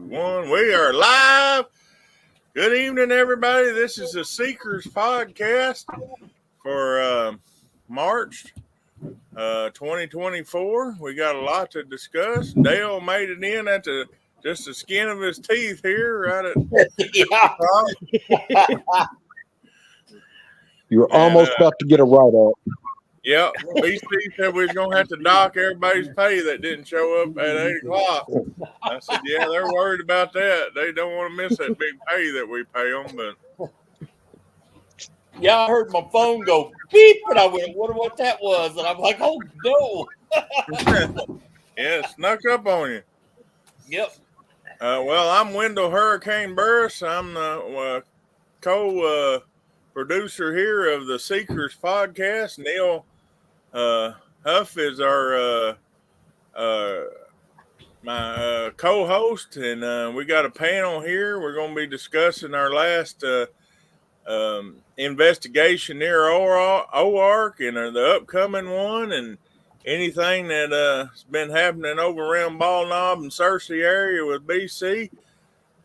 1. We are live. Good evening, everybody. This is the Seekers podcast for March 2024. We got a lot to discuss. Dale made it in at just the skin of his teeth here, right at You were almost about to get a write-up. Yep. BC said we was going to have to dock everybody's pay that didn't show up at 8 o'clock. I said, yeah, they're worried about that. They don't want to miss that big pay that we pay them. But yeah, I heard my phone go beep, and I went, wonder what that was. And I'm like, oh, no. Yeah, it snuck up on you. Yep. Well, I'm Wendell Hurricane Burris. I'm the co-producer here of the Seekers podcast. Neil Huff is our my co-host, and we got a panel here. We're going to be discussing our last investigation near OARC and the upcoming one, and anything that's been happening over around Ball Knob and Searcy area with BC.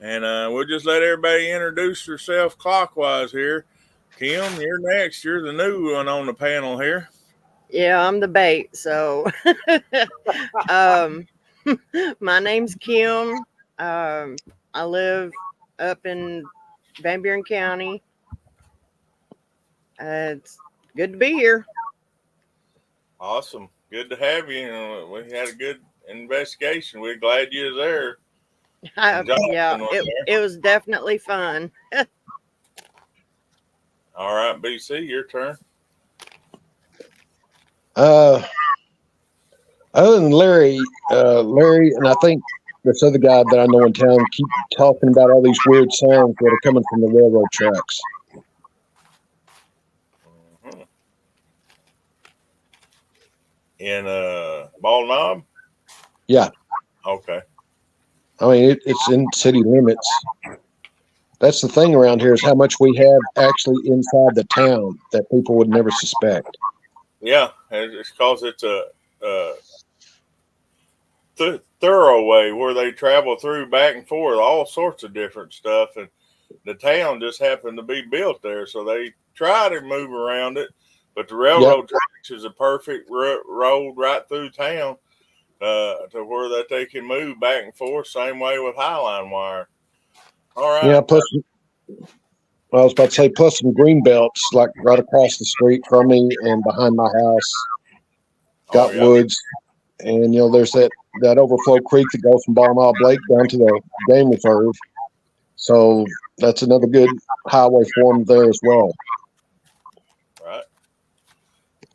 And we'll just let everybody introduce yourself clockwise here. Kim, you're next. You're the new one on the panel here. Yeah, I'm the bait. So my name's Kim. I live up in Van Buren County. It's good to be here. Awesome. Good to have you. We had a good investigation. We're glad you was there. Yeah, it was definitely fun. All right, BC, your turn. Other than Larry, and I think this other guy that I know in town keep talking about all these weird sounds that are coming from the railroad tracks. Mm-hmm. In Ball Knob? Yeah. Okay. I mean, it's in city limits. That's the thing around here is how much we have actually inside the town that people would never suspect. Yeah, it's because it's a thorough way where they travel through back and forth, all sorts of different stuff. And the town just happened to be built there, so they try to move around it. But the railroad tracks is a perfect road right through town to where that they can move back and forth. Same way with Highline wire. All right. Yeah, plus, I was about to say, plus some green belts like right across the street from me and behind my house. Got woods, and there's that overflow creek that goes from Ball Knob Lake down to the game reserve. So that's another good highway form there as well. Right.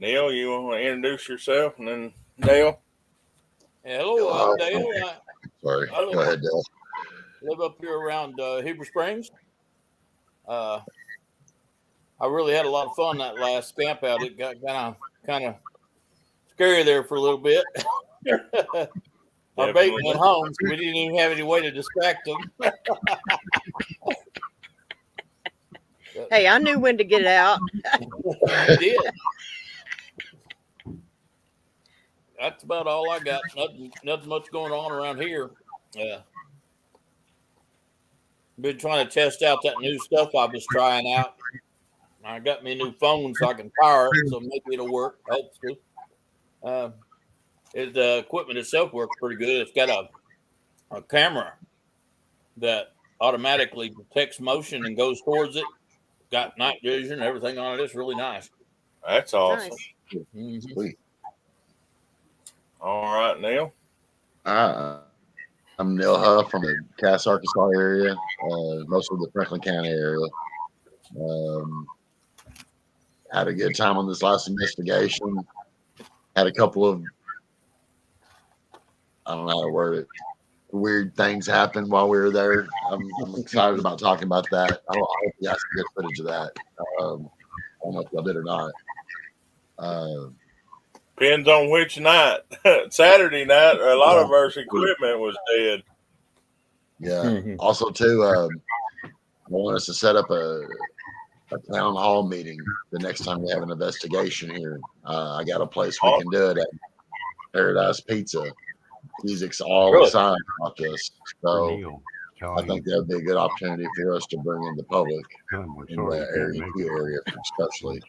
Neil, you want to introduce yourself, and then Dale? Hello, I'm Dale. Sorry, go ahead, Dale. Live up here around Heber Springs. I really had a lot of fun that last camp out. It got kind of scary there for a little bit. Our bait went home, so we didn't even have any way to distract them. Hey, I knew when to get out. I did. That's about all I got. Nothing much going on around here. Been trying to test out that new stuff I was trying out. I got me a new phone so I can power it, so maybe it'll work. Hopefully. The equipment itself works pretty good. It's got a camera that automatically detects motion and goes towards it. Got night vision, everything on it. It's really nice. That's awesome. Nice. Mm-hmm. Sweet. All right, Neil. I'm Neil Huff from the Cass, Arkansas area, most of the Franklin County area. Had a good time on this last investigation. Had a couple of, I don't know how to word it, weird things happen while we were there. I'm excited about talking about that. I hope you guys can get footage of that. I don't know if y'all did or not. Depends on which night. Saturday night, a lot of our equipment was dead. Yeah. Mm-hmm. Also, too, I want us to set up a town hall meeting the next time we have an investigation here. I got a place we can do it at, Paradise Pizza. Music's all excited about this. So I think that would be a good opportunity for us to bring in the public in the area 2 area, especially.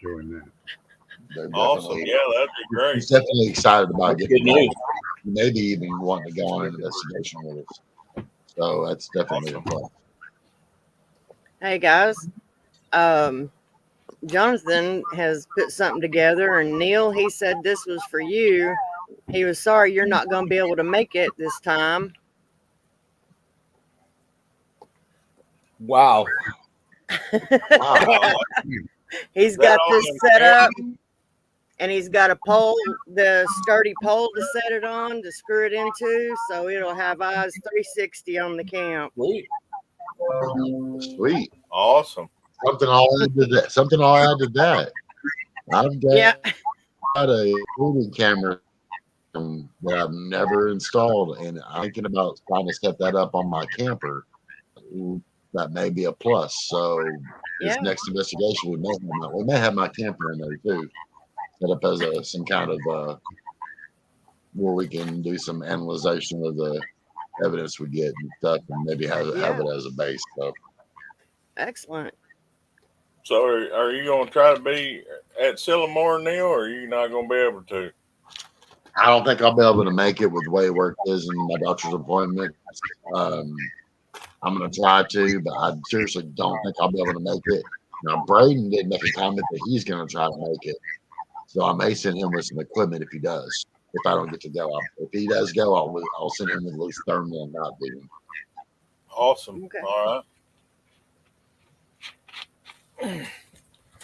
They're Awesome. definitely, Yeah, that'd be great. he's definitely excited about Good getting news. involved. Maybe even wanting to go on an investigation with us. So that's definitely a plus. Hey guys, Jonathan has put something together, and Neil, he said this was for you. He was sorry you're not going to be able to make it this time. Wow. Wow. He's got this set up, and he's got a pole, the sturdy pole to set it on, to screw it into, so it'll have eyes 360 on the camp. Sweet. Sweet. Awesome. Something I'll add to that. Something I'll add to that. I've got a movie camera that I've never installed, and I'm thinking about trying to set that up on my camper. That may be a plus. So this next investigation, we may have my camper in there too, set up as some kind of where we can do some analyzation of the evidence we get and stuff, and maybe have it as a base. So excellent. So are you going to try to be at Sillamore, Neil, or are you not going to be able to? I don't think I'll be able to make it with the way work is and my doctor's appointment. I'm going to try to, but I seriously don't think I'll be able to make it. Now, Braden did make a comment that he's going to try to make it. So I may send him with some equipment if he does. If I don't get to go, if he does go, I'll send him with at least thermal and not beating. Awesome. Okay. All right.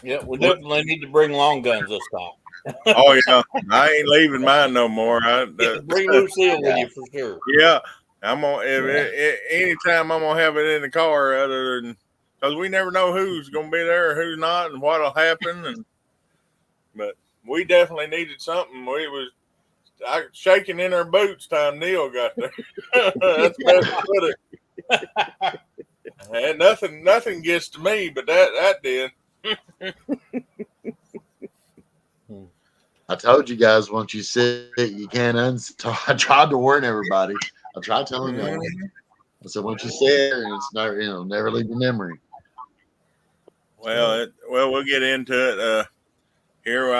Yeah, we definitely need to bring long guns this time. Oh yeah, I ain't leaving mine no more. Bring Lucille with you for sure. Yeah, I'm gonna. Anytime I'm gonna have it in the car, other than because we never know who's gonna be there, or who's not, and what'll happen. But we definitely needed something. We was shaking in our boots time Neil got there. That's the best to put it. And nothing gets to me, but that did. I told you guys once you sit, you can't uninstall. I tried to warn everybody. I tried telling them. I said once you sit there, it's never, never leave your memory. Well, we'll get into it here.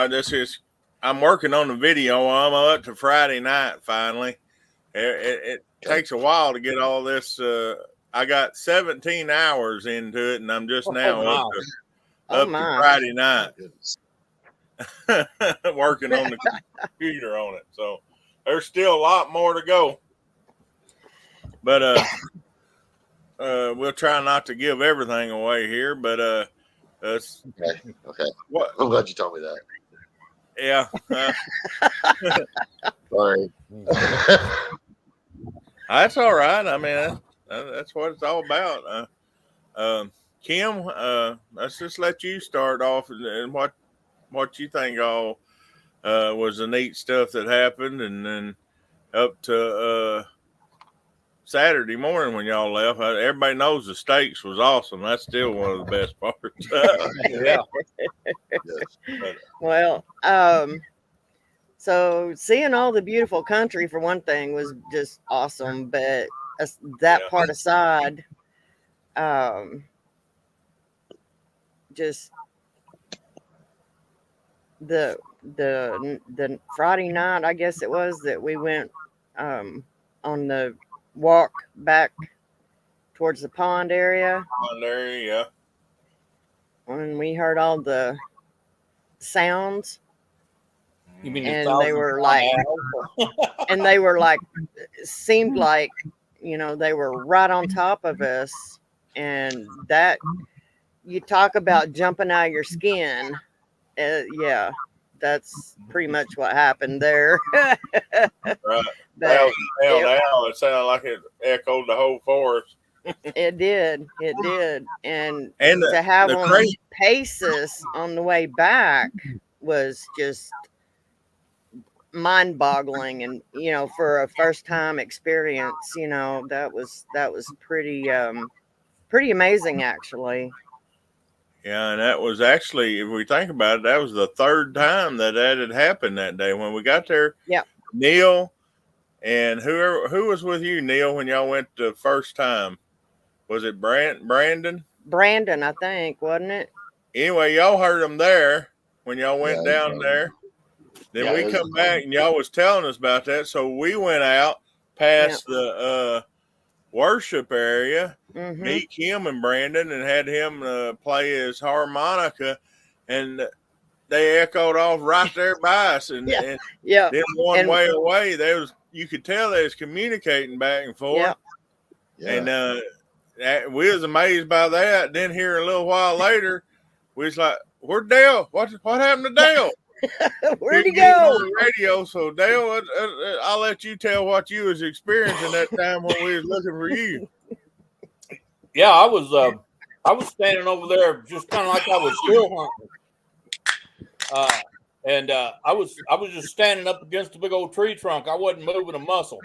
I'm working on the video. I'm up to Friday night finally. It takes a while to get all this. I got 17 hours into it, and I'm just now up to Friday night. Working on the computer on it. So there's still a lot more to go. But we'll try not to give everything away here. But okay. What? I'm glad you told me that. Yeah. Sorry. That's all right. I mean, that's what it's all about. Kim, let's just let you start off and what you think all was the neat stuff that happened, and then up to Saturday morning when y'all left. Everybody knows the steaks was awesome. That's still one of the best parts. Yeah. Well, so seeing all the beautiful country for one thing was just awesome, but that part aside, just the Friday night, I guess it was, that we went on the walk back towards the pond area. When we heard all the sounds. You mean and they were like, seemed like, they were right on top of us, and that, you talk about jumping out of your skin. Yeah, that's pretty much what happened there. Right. It sounded like it echoed the whole forest. It did. And to have them pace us on the way back was just mind-boggling. And for a first-time experience, that was pretty amazing, actually. Yeah, and that was actually, if we think about it, that was the third time that had happened that day. When we got there, Neil and who was with you, Neil, when y'all went the first time? Was it Brandon? Brandon, I think, wasn't it? Anyway, y'all heard them there when y'all went Yeah, down there. Then yeah, we come back and y'all was telling us about that. So we went out past the worship area, meet him and Brandon, and had him play his harmonica, and they echoed off right there by us. And, and then one way away, you could tell they was communicating back and forth. And we was amazed by that. Then here a little while later, we was like, "Where'd Dale? What happened to Dale? Where'd he go?" On the radio. So Dale, I'll let you tell what you was experiencing that time when we was looking for you. Yeah, I was standing over there just kind of like I was still hunting. And I was just standing up against a big old tree trunk. I wasn't moving a muscle.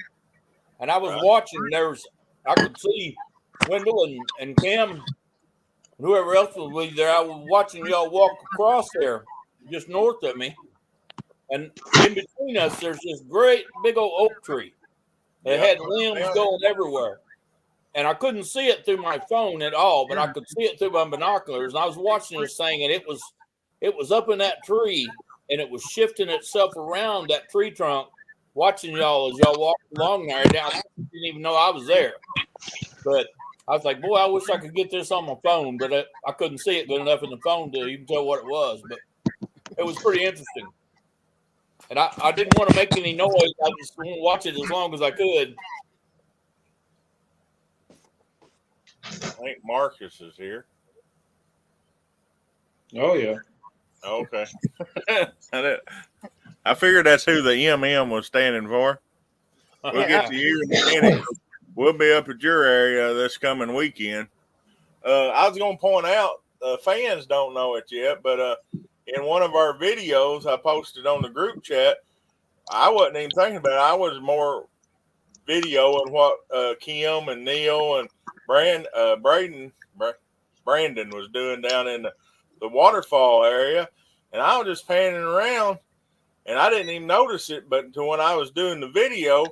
And I was watching. I could see Wendell and Cam and whoever else was there. I was watching y'all walk across there just north of me. And in between us, there's this great big old oak tree. It had limbs going everywhere. And I couldn't see it through my phone at all, but I could see it through my binoculars. And I was watching this thing, and it was up in that tree, and it was shifting itself around that tree trunk, watching y'all as y'all walked along there. And I didn't even know I was there. But I was like, boy, I wish I could get this on my phone, but I couldn't see it good enough in the phone to even tell what it was. But it was pretty interesting. And I didn't want to make any noise. I just wanted to watch it as long as I could. I think Marcus is here. Oh, yeah. Okay. I figured that's who the MM was standing for. We'll get to you in a minute. We'll be up at your area this coming weekend. I was going to point out, fans don't know it yet, but in one of our videos I posted on the group chat, I wasn't even thinking about it. I was more videoing what Kim and Neil and Brandon was doing down in the waterfall area, and I was just panning around, and I didn't even notice it. But until when I was doing the video,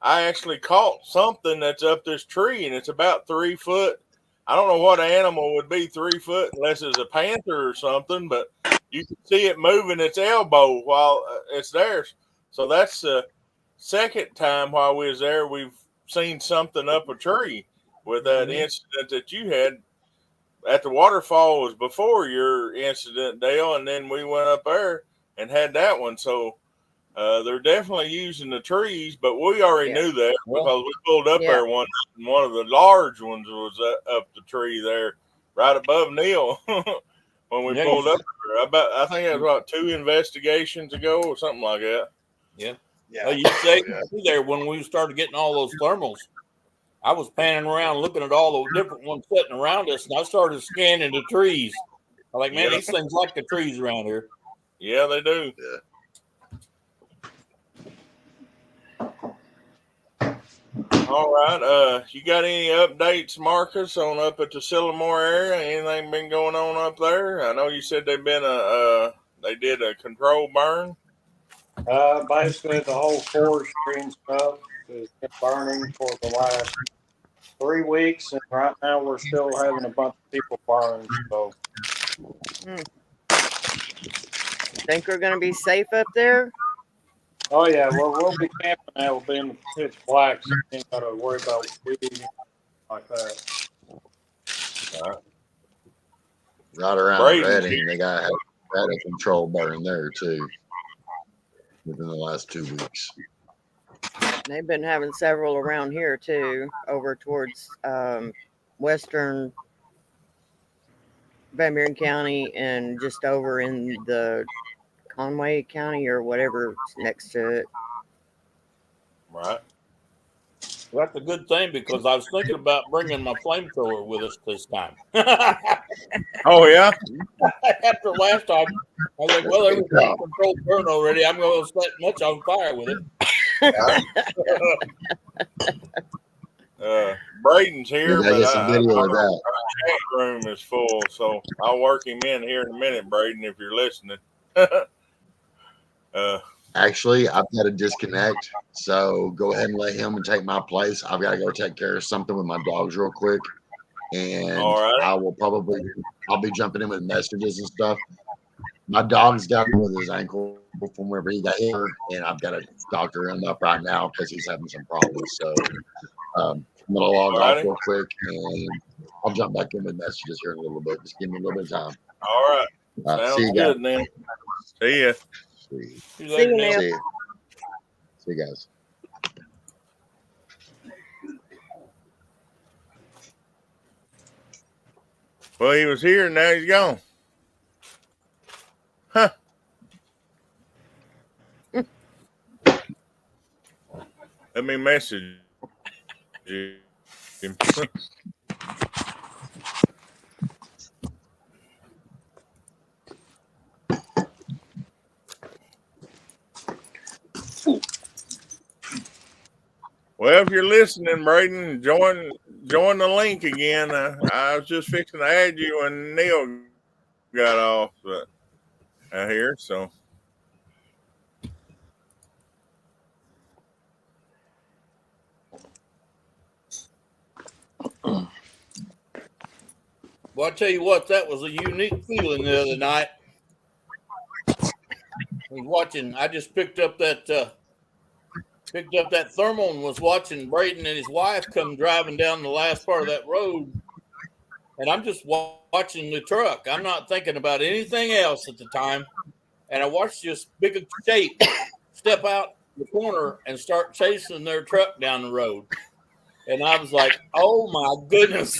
I actually caught something that's up this tree, and it's about 3 foot. I don't know what animal would be 3 foot unless it's a panther or something, but you can see it moving its elbow while it's there. So that's the second time while we was there we've seen something up a tree with that incident that you had at the waterfall was before your incident, Dale, and then we went up there and had that one. So they're definitely using the trees, but we already knew that because we pulled up there one of the large ones was up the tree there right above Neil when we pulled up there. I think it was about 2 investigations ago or something like that. Yeah. You say there when we started getting all those thermals, I was panning around looking at all the different ones sitting around us, and I started scanning the trees. I'm like, man, these things like the trees around here. Yeah, they do. All right. You got any updates, Marcus, on up at the Sillamore area? Anything been going on up there? I know you said they did a control burn. Basically, the whole forestry and stuff has been burning for the last 3 weeks, and right now we're still having a bunch of people burn. So, think we're going to be safe up there? Oh yeah, we'll be camping now. We'll be in the pitch black, so you ain't got to worry about weed like that. Right around Reading, they got a control burn there too within the last 2 weeks. They've been having several around here too, over towards western Van Buren County and just over in the Conway County or whatever's next to it. Right. Well, that's a good thing because I was thinking about bringing my flamethrower with us this time. Oh, yeah? After last time, I was like, well, everything's controlled burn already. I'm going to set much on fire with it. Braden's here, but some video of that. Our chat room is full, so I'll work him in here in a minute, Braden, if you're listening. Actually, I've got to disconnect, so go ahead and let him take my place. I've got to go take care of something with my dogs real quick. and All right. I'll be jumping in with messages and stuff. My dog's got him with his ankle from wherever he got hit, and I've got to doctor him up right now because he's having some problems. So I'm gonna log off real quick, and I'll jump back in with messages here in a little bit. Just give me a little bit of time. All right. Sounds good, man. See ya. See you, Neil. See you guys. Well, he was here and now he's gone. Huh. Let me message you. Well, if you're listening, Braden, join the link again. I was just fixing to add you when Neil got off, but here, so. Well, I tell you what, that was a unique feeling the other night. I just picked up that thermal and was watching Braden and his wife come driving down the last part of that road. And I'm just watching the truck. I'm not thinking about anything else at the time. And I watched this big shape step out the corner and start chasing their truck down the road. And I was like, oh my goodness.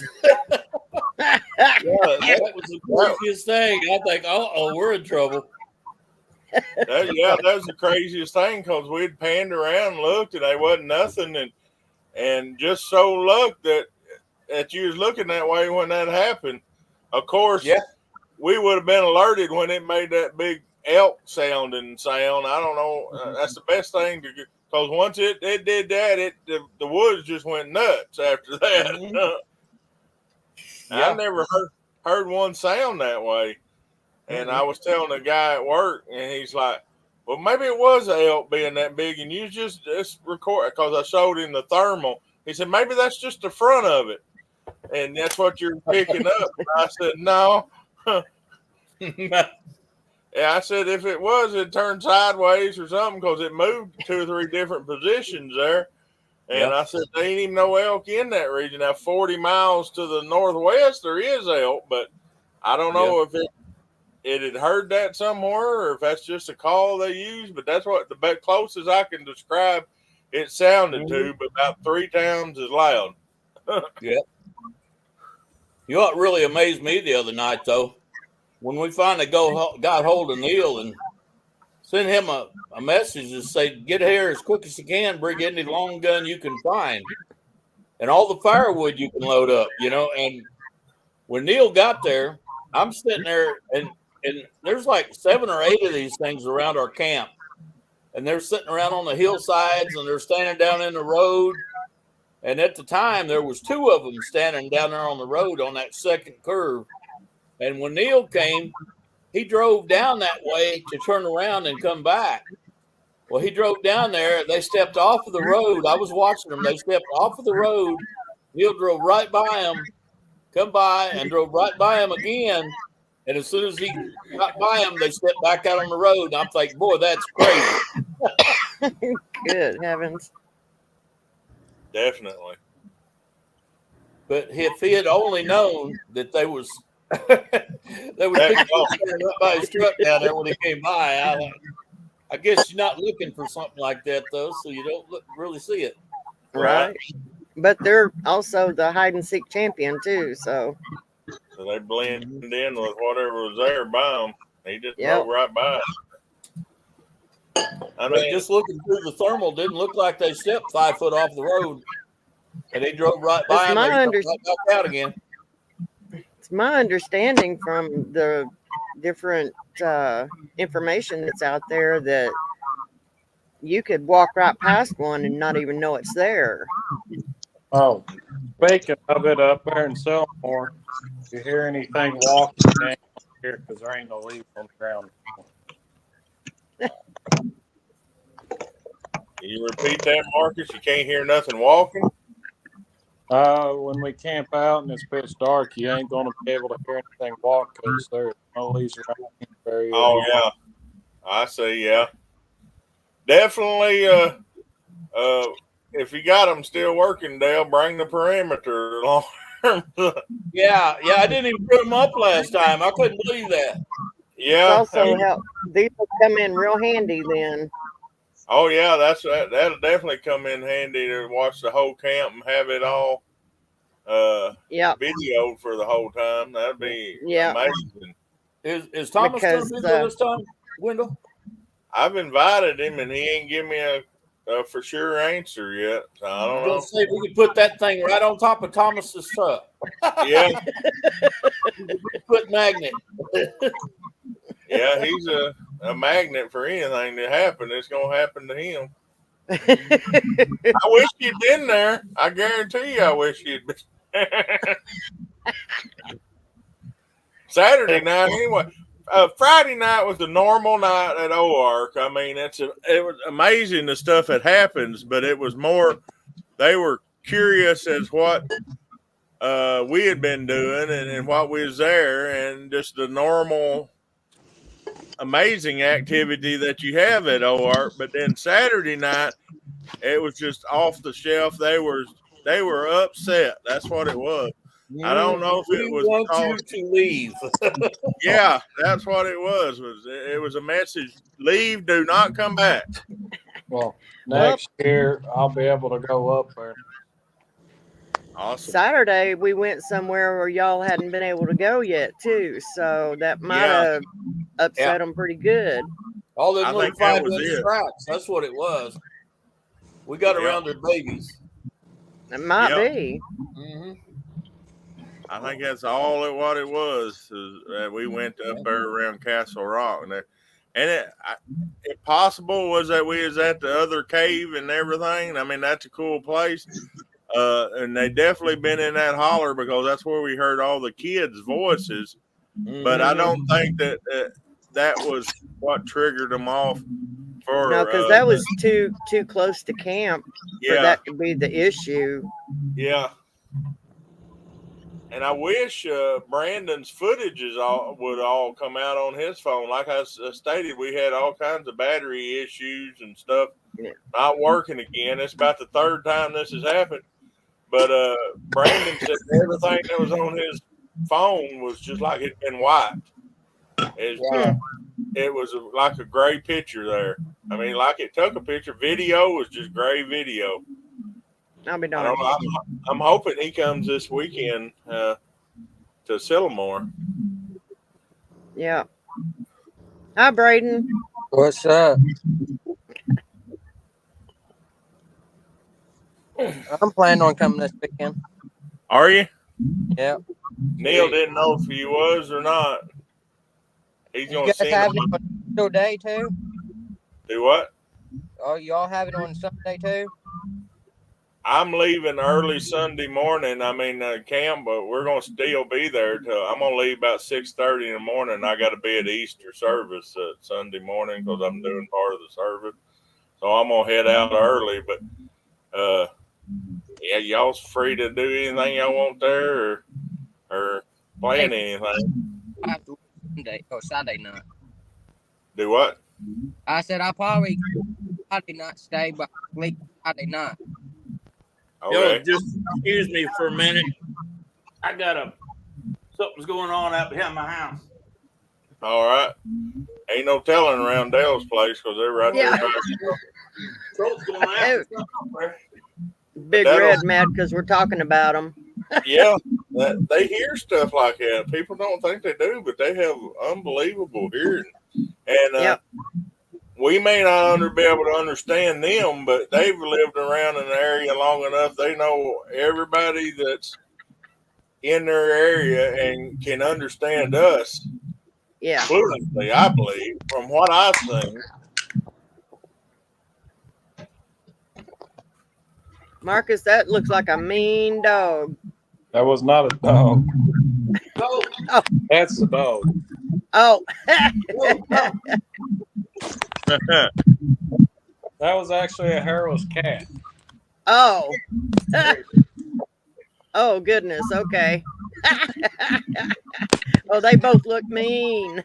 Yeah, that was the craziest thing. I think, oh, we're in trouble. That was the craziest thing because we'd panned around and looked and there wasn't nothing, and just so luck that you was looking that way when that happened. Of course, we would have been alerted when it made that big elk sounding sound. I don't know. That's the best thing to get, because once it did that, the woods just went nuts after that. Mm-hmm. I never heard one sound that way. And I was telling a guy at work, and he's like, well, maybe it was an elk being that big, and you just record, because I showed him the thermal. He said, maybe that's just the front of it, and that's what you're picking up. And I said, no. Yeah, I said, if it was, it turned sideways or something, because it moved 2 or 3 different positions there. And I said, there ain't even no elk in that region. Now, 40 miles to the northwest, there is elk, but I don't know if it had heard that somewhere or if that's just a call they use. But that's what the closest I can describe it sounded to, but about 3 times as loud. Yeah. You know what really amazed me the other night, though? When we finally got hold of Neil and sent him a message to say, get here as quick as you can, bring any long gun you can find, and all the firewood you can load up, And when Neil got there, I'm sitting there, and there's like 7 or 8 of these things around our camp, and they're sitting around on the hillsides, and they're standing down in the road. And at the time, there was 2 of them standing down there on the road on that second curve. And when Neil came, he drove down that way to turn around and come back. Well, he drove down there. They stepped off of the road. I was watching them. They stepped off of the road. Neil drove right by them, come by, and drove right by him again. And as soon as he got by him, they stepped back out on the road. And I'm thinking, boy, that's crazy. Good heavens. Definitely. But if he had only known that there was people standing up by his truck down there when he came by, I guess you're not looking for something like that, though, so you don't really see it. Right. But they're also the hide and seek champion, too, so they blend in with whatever was there by them. He just drove right by us. I mean, just looking through the thermal didn't look like they stepped 5 foot off the road, and they drove right by him. Right back out again. It's my understanding from the different information that's out there that you could walk right past one and not even know it's there. Oh, speaking of it up there in Selmore, if you hear anything walking down here, because there ain't no leaves on the ground. Can you repeat that, Marcus? You can't hear nothing walking? When we camp out and it's pitch dark, you ain't going to be able to hear anything walk because there's no leaves around very. Oh yeah, I see. Yeah, definitely. If you got them still working, Dale, bring the perimeter along. Yeah, I didn't even put them up last time. I couldn't believe that. Yeah. It's also help. These will come in real handy then. Oh yeah, that'll definitely come in handy to watch the whole camp and have it all videoed for the whole time. That'd be amazing. Is Thomas going to be there this time, Wendell? I've invited him and he ain't give me a for sure answer yet. So I don't know. Say we could put that thing right on top of Thomas's truck. Yeah. Put magnet. Yeah, he's a magnet for anything to happen. It's gonna happen to him. I wish you'd been there. I guarantee you, I wish you'd been. Saturday night, anyway. Friday night was the normal night at OARC. I mean, it was amazing the stuff that happens, but it was more. They were curious as what we had been doing and what we was there, and just the normal, amazing activity that you have at OARC. But then Saturday night, it was just off the shelf. They were upset. That's what it was. I don't know if it was want you to leave. Yeah, that's what it was. It was a message: leave, do not come back. Well, next year I'll be able to go up there. Awesome. Saturday we went somewhere where y'all hadn't been able to go yet too, so that might have upset them pretty good. All those little 5-inch tracks. That's what it was. We got around their babies. It might be. Mm-hmm. I think that's all what it was. We went up there around Castle Rock, and it possible was that we was at the other cave and everything. I mean, that's a cool place, and they definitely been in that holler because that's where we heard all the kids' voices. Mm-hmm. But I don't think that was what triggered them off. No, because that was too close to camp for that to be the issue. Yeah. And I wish Brandon's footages would all come out on his phone. Like I stated, we had all kinds of battery issues and stuff not working again. It's about the third time this has happened. But Brandon said everything that was on his phone was just like it'd been wiped. It was like a gray picture there. I mean, like it took a picture. Video was just gray video. I'll be darned. I'm hoping he comes this weekend to Sycamore. Yeah. Hi, Braden. What's up? I'm planning on coming this weekend. Are you? Yeah. Neil didn't know if he was or not. He's going to send have it on Sunday too? Do what? Oh, y'all have it on Sunday too? I'm leaving early Sunday morning. I mean, camp, but we're going to still be there till I'm going to leave about 6:30 in the morning. I got to be at Easter service Sunday morning because I'm doing part of the service. So I'm going to head out early. But, y'all's free to do anything y'all want there or plan anything. Saturday night. Do what? I said I'll probably not stay, but leave Saturday night. Okay. Yo, just excuse me for a minute. I got something's going on out behind my house. All right. Ain't no telling around Dale's place because they're right there. Big Red mad because we're talking about them. Yeah, they hear stuff like that. People don't think they do, but they have unbelievable hearing. And we may not be able to understand them, but they've lived around in the area long enough. They know everybody that's in their area and can understand us fluently, I believe, from what I've seen. Marcus, that looks like a mean dog. That was not a dog. That's the dog. Oh. That was actually a Harold's cat. Oh. Oh goodness. Okay. Oh, they both look mean.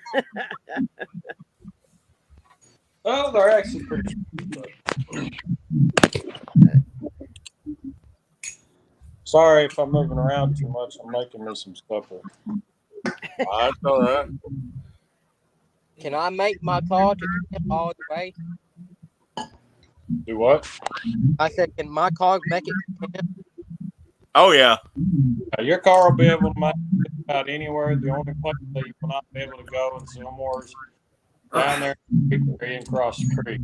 Oh, they're actually pretty. Sorry if I'm moving around too much. I'm making me some supper. That's all right. Can I make my call to camp all the way? Do what? I said, can my car make it to camp? Oh yeah. Your car will be able to make it about anywhere. The only place that you will not be able to go in Zillmore's down there and cross the creek.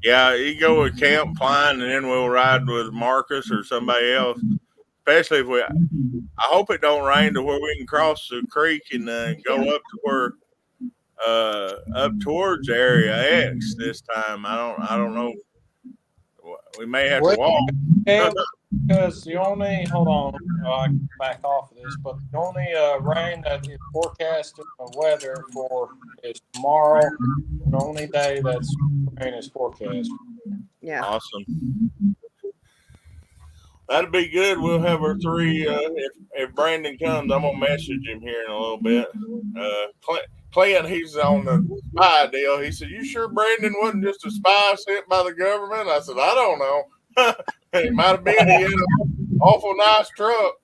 Yeah, you go with Camp Klein, and then we'll ride with Marcus or somebody else. Especially if we, I hope it don't rain to where we can cross the creek and go up to where, up towards Area X this time. I don't know. We may have to Well, walk. because the only hold on, I can back off of this, but the only rain that is forecasted in the weather for is tomorrow. The only day that's rain is forecast. Yeah. Awesome. That'd be good. We'll have our three. If Brandon comes, I'm gonna message him here in a little bit. Clint, he's on the spy deal. He said, "You sure Brandon wasn't just a spy sent by the government?" I said, "I don't know. It might have been. He had an awful nice truck."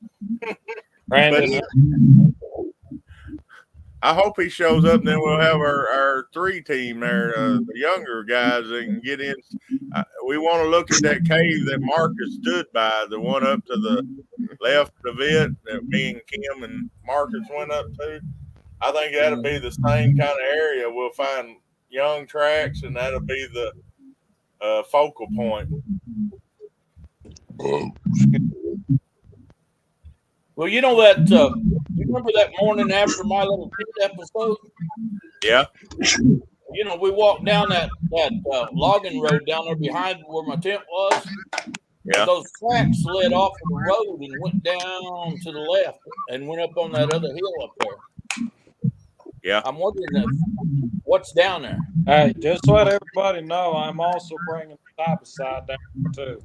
Brandon, I hope he shows up, and then we'll have our three team there, the younger guys that can get in. We want to look at that cave that Marcus stood by, the one up to the left of it that me and Kim and Marcus went up to. I think that'll be the same kind of area. We'll find young tracks, and that'll be the focal point. Well, you know that. You remember that morning after my little tent episode? Yeah. You know, we walked down that logging road down there behind where my tent was. Yeah. And those tracks led off of the road and went down to the left and went up on that other hill up there. Yeah. I'm wondering what's down there. hey, just let everybody know I'm also bringing the side by side down there too.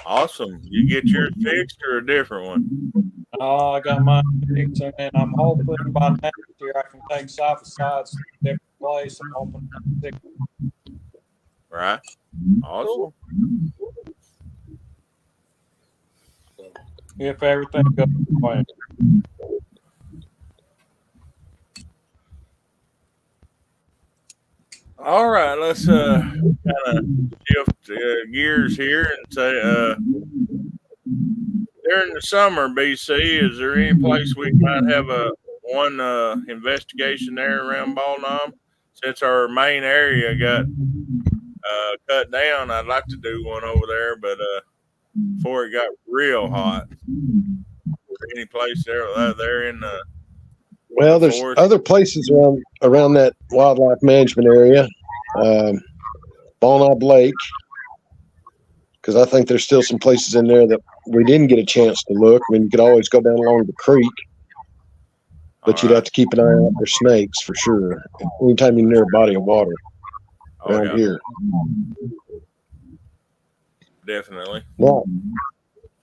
Awesome. You get yours fixed or a different one? Oh, I got mine fixed, and I'm hoping by next year I can take side by sides to a different place. I'm hoping to fix Right. Awesome. Cool. if everything goes well. All right, let's kind of shift gears here and say, during the summer, BC, is there any place we might have one investigation there around Ball Knob? Since our main area got cut down, I'd like to do one over there, but before it got real hot, any place there in the Well, there's forest? other places around that wildlife management area, Ball Knob Lake, because I think there's still some places in there that we didn't get a chance to look. I mean, you could always go down along the creek, but you'd have to keep an eye out for snakes for sure. Anytime you're near a body of water around here. Definitely. Well,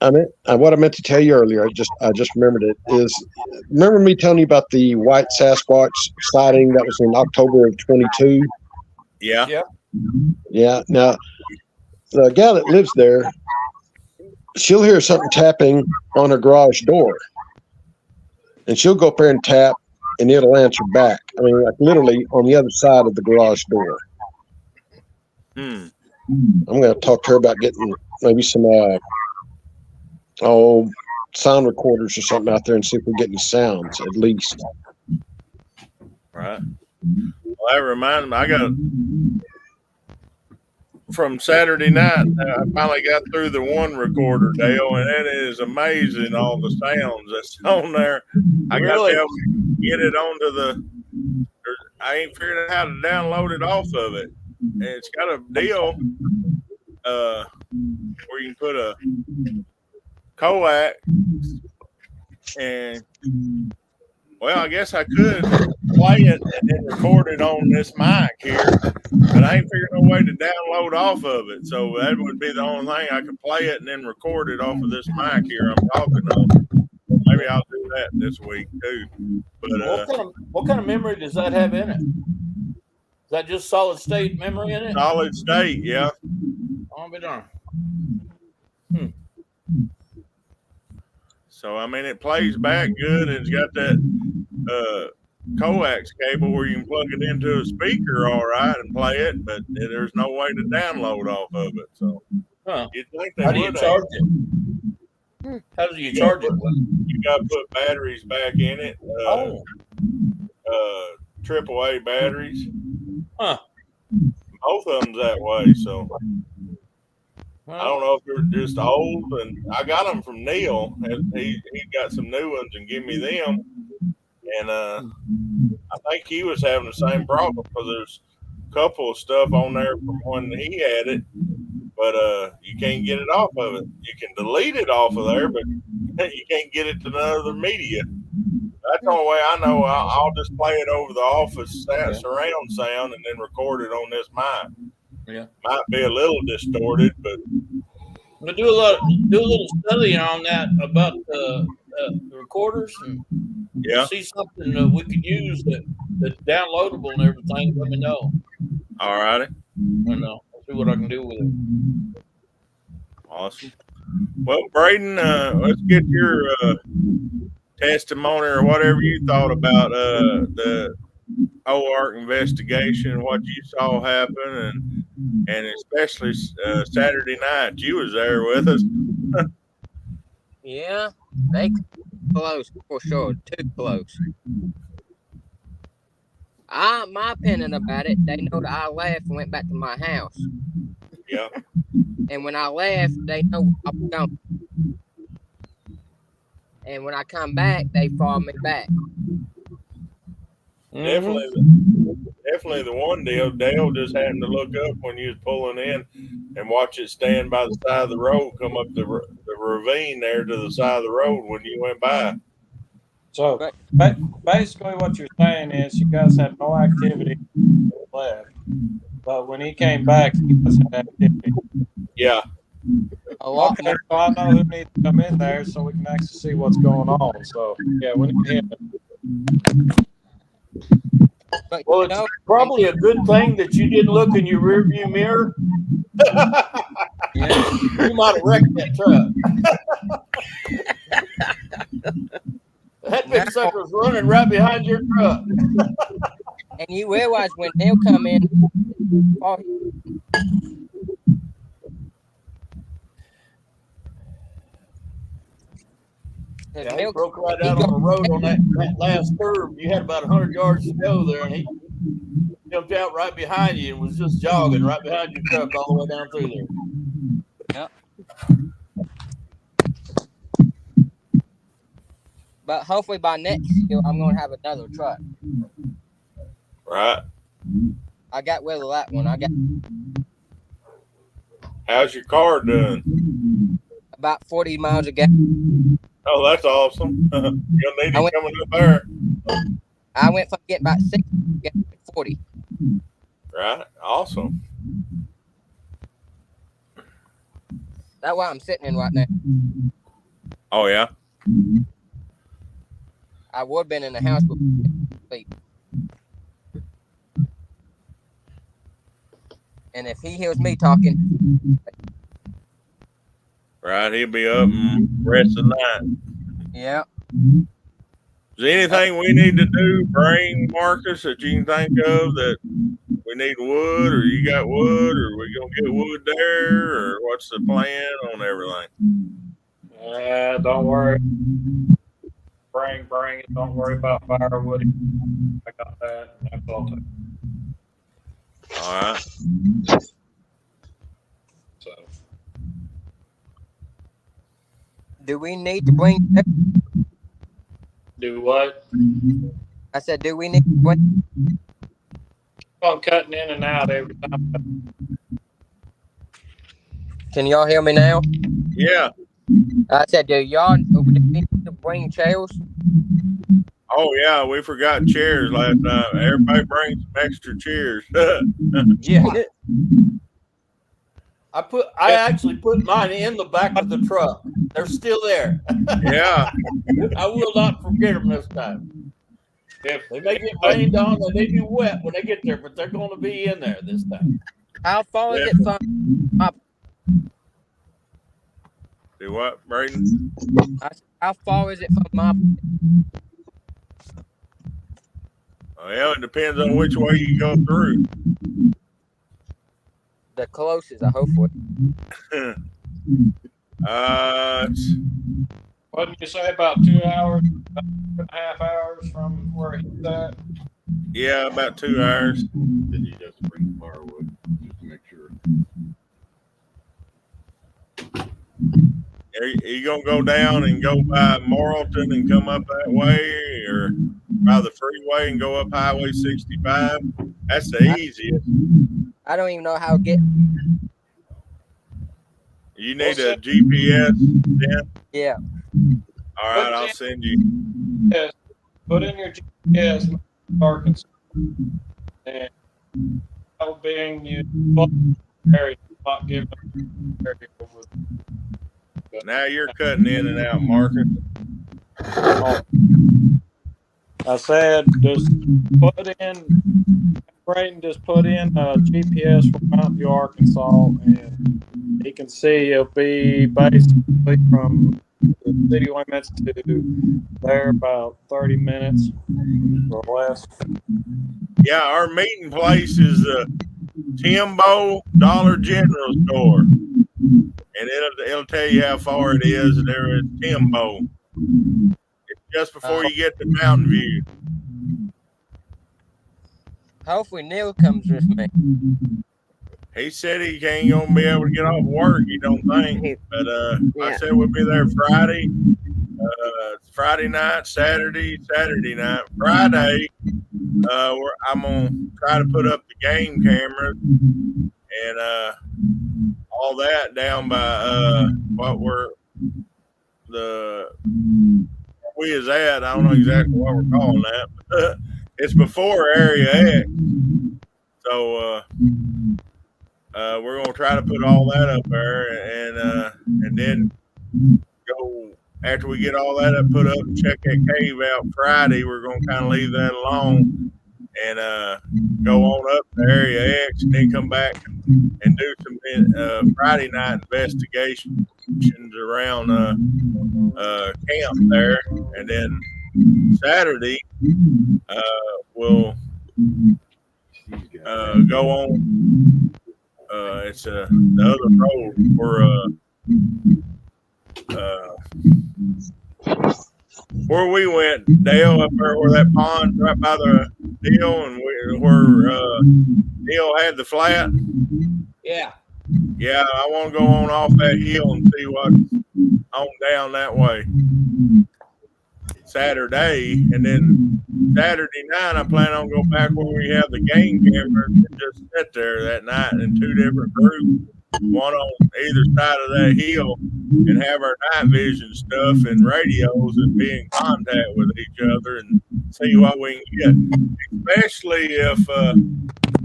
what I meant to tell you earlier, I just remembered it, is remember me telling you about the white Sasquatch sighting that was in October of 22? Yeah. Yeah. Yeah. Now, the gal that lives there, she'll hear something tapping on her garage door, and she'll go up there and tap, and it'll answer back. I mean, like literally on the other side of the garage door. Hmm. I'm going to talk to her about getting maybe some sound recorders or something out there and see if we get any sounds at least. Right. Well, that reminds me, I got from Saturday night. I finally got through the one recorder, Dale, and it is amazing all the sounds that's on there. I got to be able to get it onto the. I ain't figured out how to download it off of it. And it's got a deal where you can put a coax and Well, I guess I could play it and then record it on this mic here, but I ain't figured no way to download off of it. So that would be the only thing. I could play it and then record it off of this mic here I'm talking on. Maybe I'll do that this week too. But what kind of memory does that have in it? Is that just solid state memory in it? Solid state, yeah. I'll be darned. So I mean, it plays back good, and it's got that coax cable where you can plug it into a speaker, all right, and play it. But there's no way to download off of it. So you'd think they How do you would charge it? How do you charge it? You got to put batteries back in it. AAA batteries. Huh. Both of them's that way. So I don't know if they're just old, and I got them from Neil. He got some new ones and give me them. And I think he was having the same problem because there's a couple of stuff on there from when he had it, but you can't get it off of it. You can delete it off of there, but you can't get it to another media. That's the only way I know. I'll just play it over the office surround sound and then record it on this mic. Yeah, might be a little distorted, but do a little studying on that about the recorders and see something that we could use that's downloadable and everything. Let me know. All righty. I'll see what I can do with it. Awesome. Well, Braden, let's get your testimony or whatever you thought about the OARC investigation, what you saw happen, and especially Saturday night. You was there with us. Yeah, they close for sure. Too close. My opinion about it, they know that I left and went back to my house. Yeah. And when I left, they know I was gone. And when I come back, they follow me back. Definitely the one deal. Dale just happened to look up when you was pulling in and watch it stand by the side of the road, come up the ravine there to the side of the road when you went by. So basically what you're saying is you guys had no activity left, but when he came back, you guys had activity. Yeah. Okay, so I know who needs to come in there so we can actually see what's going on. So, yeah, we need him. Well, it's probably a good thing that you didn't look in your rearview mirror. You might have wrecked that truck. That big sucker's running right behind your truck. And you realize when they'll come in, he broke right out on the road on that last curve. You had about 100 yards to go there, and he jumped out right behind you and was just jogging right behind your truck all the way down through there. Yep. But hopefully by next year, I'm going to have another truck. Right. I got rid of that one. How's your car doing? About 40 miles a gallon. Oh, that's awesome. You'll need it coming up there. I went from getting about 60 to 40. Right. Awesome. That's why I'm sitting in right now. Oh, yeah? I would have been in the house before sleep. And if he hears me talking, right, he'll be up and rest of the night. Yeah. Is there anything we need to do, bring Marcus, that you can think of that we need wood, or you got wood, or we gonna get wood there, or what's the plan on everything? Don't worry. Bring it. Don't worry about firewood. I got that. That's all. All right. So. Do we need to bring? Do what? I said, do we need to bring? I'm cutting in and out every time. Can y'all hear me now? Yeah. I said, do we need to bring chairs? Oh yeah, we forgot chairs last time. Everybody bring some extra chairs. Yeah. I actually put mine in the back of the truck. They're still there. Yeah. I will not forget them this time. If They may get rained on and they be wet when they get there, but they're going to be in there this time. How far is it from? Do what, Braden? How far is it from my? Well, it depends on which way you go through. The closest, I hope for. Wouldn't you say about 2 hours, about 2.5 hours from where he's at? Yeah, about 2 hours. Then you just bring firewood just to make sure. Are you gonna go down and go by Morrilton and come up that way, or by the freeway and go up Highway 65? That's the easiest. I don't even know how to get. You need a GPS, then? Yeah. All right, I'll send you. Yes. Put in your GPS, Arkansas, and how being you area, not giving area over. Now you're cutting in and out, Marcus. I said, just put in, Brayton, just put in GPS for Mountain View, Arkansas, and he can see it'll be basically from the city limits to there about 30 minutes or less. Yeah, our meeting place is the Timbo Dollar General store, and it'll tell you how far it is. There is Timbo. It's just before you get to Mountain View. Hopefully Neil comes with me. He said he ain't gonna be able to get off work. He don't think, but I said we'll be there Friday, Friday night, Saturday night, Friday. I'm gonna try to put up the game cameras and all that down by what we is at. I don't know exactly what we're calling that, but it's before Area X. So we're gonna try to put all that up there, and then go after we get all that up, put up and check that cave out Friday. We're gonna kind of leave that alone and go on up to Area X, and then come back and do some Friday night investigations around camp there, and then Saturday we'll go on. It's the other road where we went, Dale, up there where that pond right by the deal, and where Neil had the flat. Yeah. Yeah, I want to go on off that hill and see what's on down that way. Saturday, and then Saturday night, I plan on going back where we have the game cameras and just sit there that night in two different groups, one on either side of that hill, and have our night vision stuff and radios and be in contact with each other and see what we can get. Especially if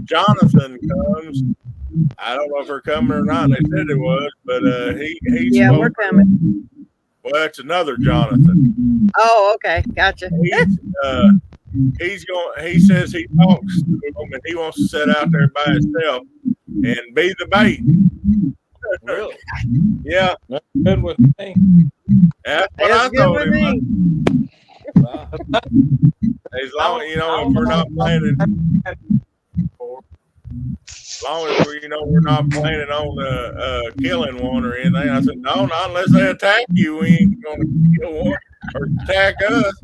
Jonathan comes. I don't know if they're coming or not. They said it was, but he's we're coming. Well, that's another Jonathan. Oh, okay, gotcha. He says he talks to them and he wants to sit out there by himself and be the bait. Really? Yeah. That's good with me. That's what I told him. Wow. As long as, if we're not planning, as long as we're not planning on killing one or anything. I said, no, not unless they attack you. We ain't going to kill one or attack us.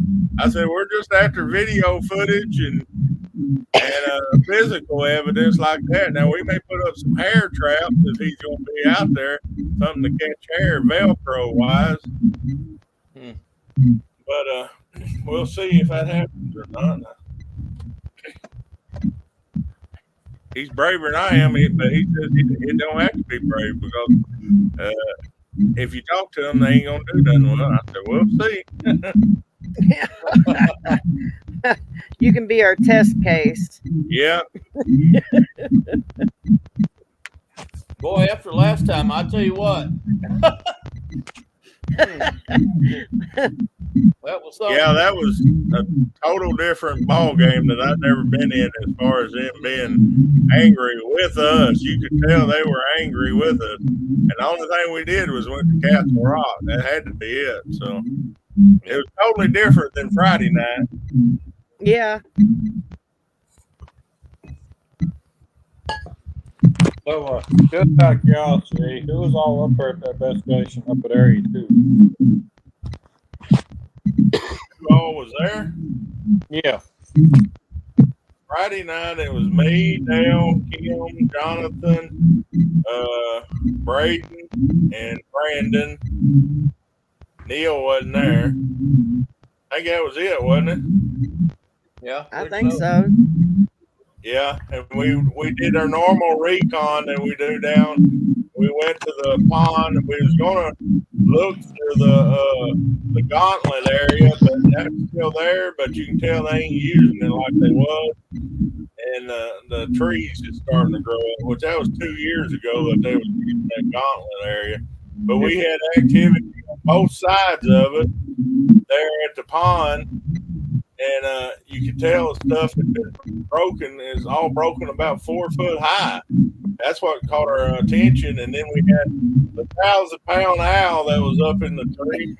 I said, we're just after video footage and physical evidence like that. Now, we may put up some hair traps if he's going to be out there, something to catch hair, Velcro-wise. But we'll see if that happens or not. He's braver than I am, but he says he don't have to be brave because if you talk to him, they ain't gonna do nothing. Well, I said, we'll see. You can be our test case. Yeah. Boy, after last time, I tell you what. That was something. Yeah, that was a total different ball game that I'd never been in as far as them being angry with us. You could tell they were angry with us. And the only thing we did was went to Castle Rock. That had to be it. So it was totally different than Friday night. Yeah. So, just out of curiosity, who was all up there at that investigation up at Area 2? Who all was there? Yeah. Friday night, it was me, Dale, Kim, Jonathan, Braden, and Brandon. Neil wasn't there. I think that was it, wasn't it? Yeah, I think so. Yeah, and we did our normal recon that we do down. We went to the pond. We was gonna look for the gauntlet area, but that's still there. But you can tell they ain't using it like they was. And the trees is starting to grow up, which that was 2 years ago that they was using that gauntlet area. But we had activity on both sides of it there at the pond. And you could tell the stuff that been broken is all broken about 4 foot high. That's what caught our attention. And then we had the 1,000-pound owl that was up in the tree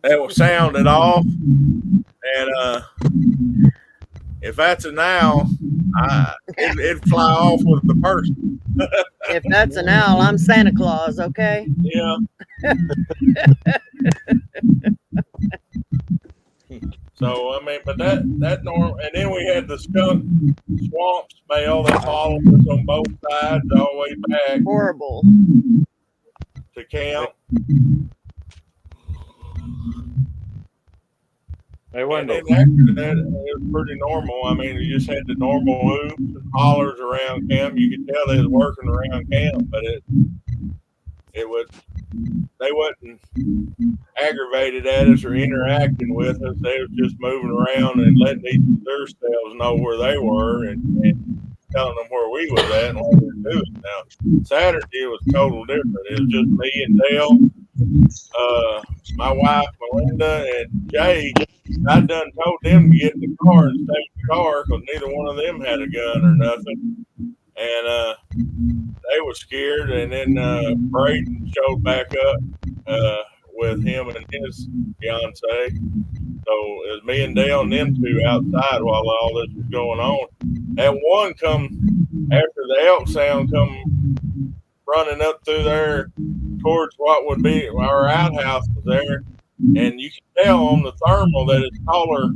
that was sounded off. And if that's an owl, it'd fly off with the person. If that's an owl, I'm Santa Claus, okay? Yeah. So I mean, but that normal, and then we had the skunk swamp smell that followed us on both sides all the way back Horrible. to camp. And then after that, it was pretty normal. I mean, you just had the normal whoops and hollers around camp. You could tell they was working around camp, but they wasn't aggravated at us or interacting with us. They was just moving around and letting themselves know where they were and telling them where we was at and what we were doing. Now, Saturday it was total different. It was just me and Dale, my wife Melinda, and Jay. I done told them to get in the car and stay in the car because neither one of them had a gun or nothing. And they were scared. And then Braden showed back up with him and his fiance. So it was me and Dale and them two outside while all this was going on. And one come after the elk sound come running up through there towards what would be our outhouse was there. And you can tell on the thermal that it's taller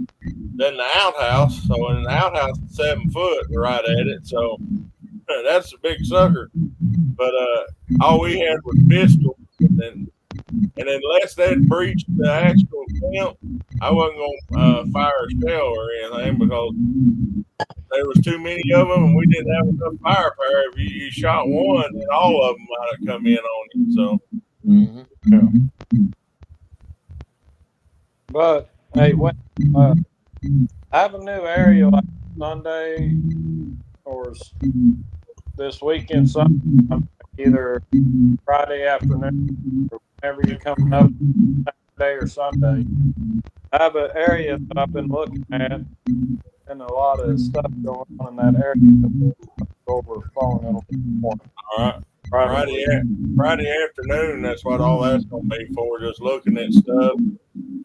than the outhouse. So in the outhouse, it's 7 foot right at it. So that's a big sucker. But all we had was pistols. And unless they'd breached the actual camp, I wasn't going to fire a shell or anything because there was too many of them and we didn't have enough firepower. If you shot one, then all of them might have come in on you. So. Yeah. But hey, I have a new area like Sunday or this weekend, Sunday, either Friday afternoon or whenever you come up, Saturday or Sunday. I have an area that I've been looking at and a lot of stuff going on in that area. Over phone. All right. Friday afternoon, that's what all that's going to be for, just looking at stuff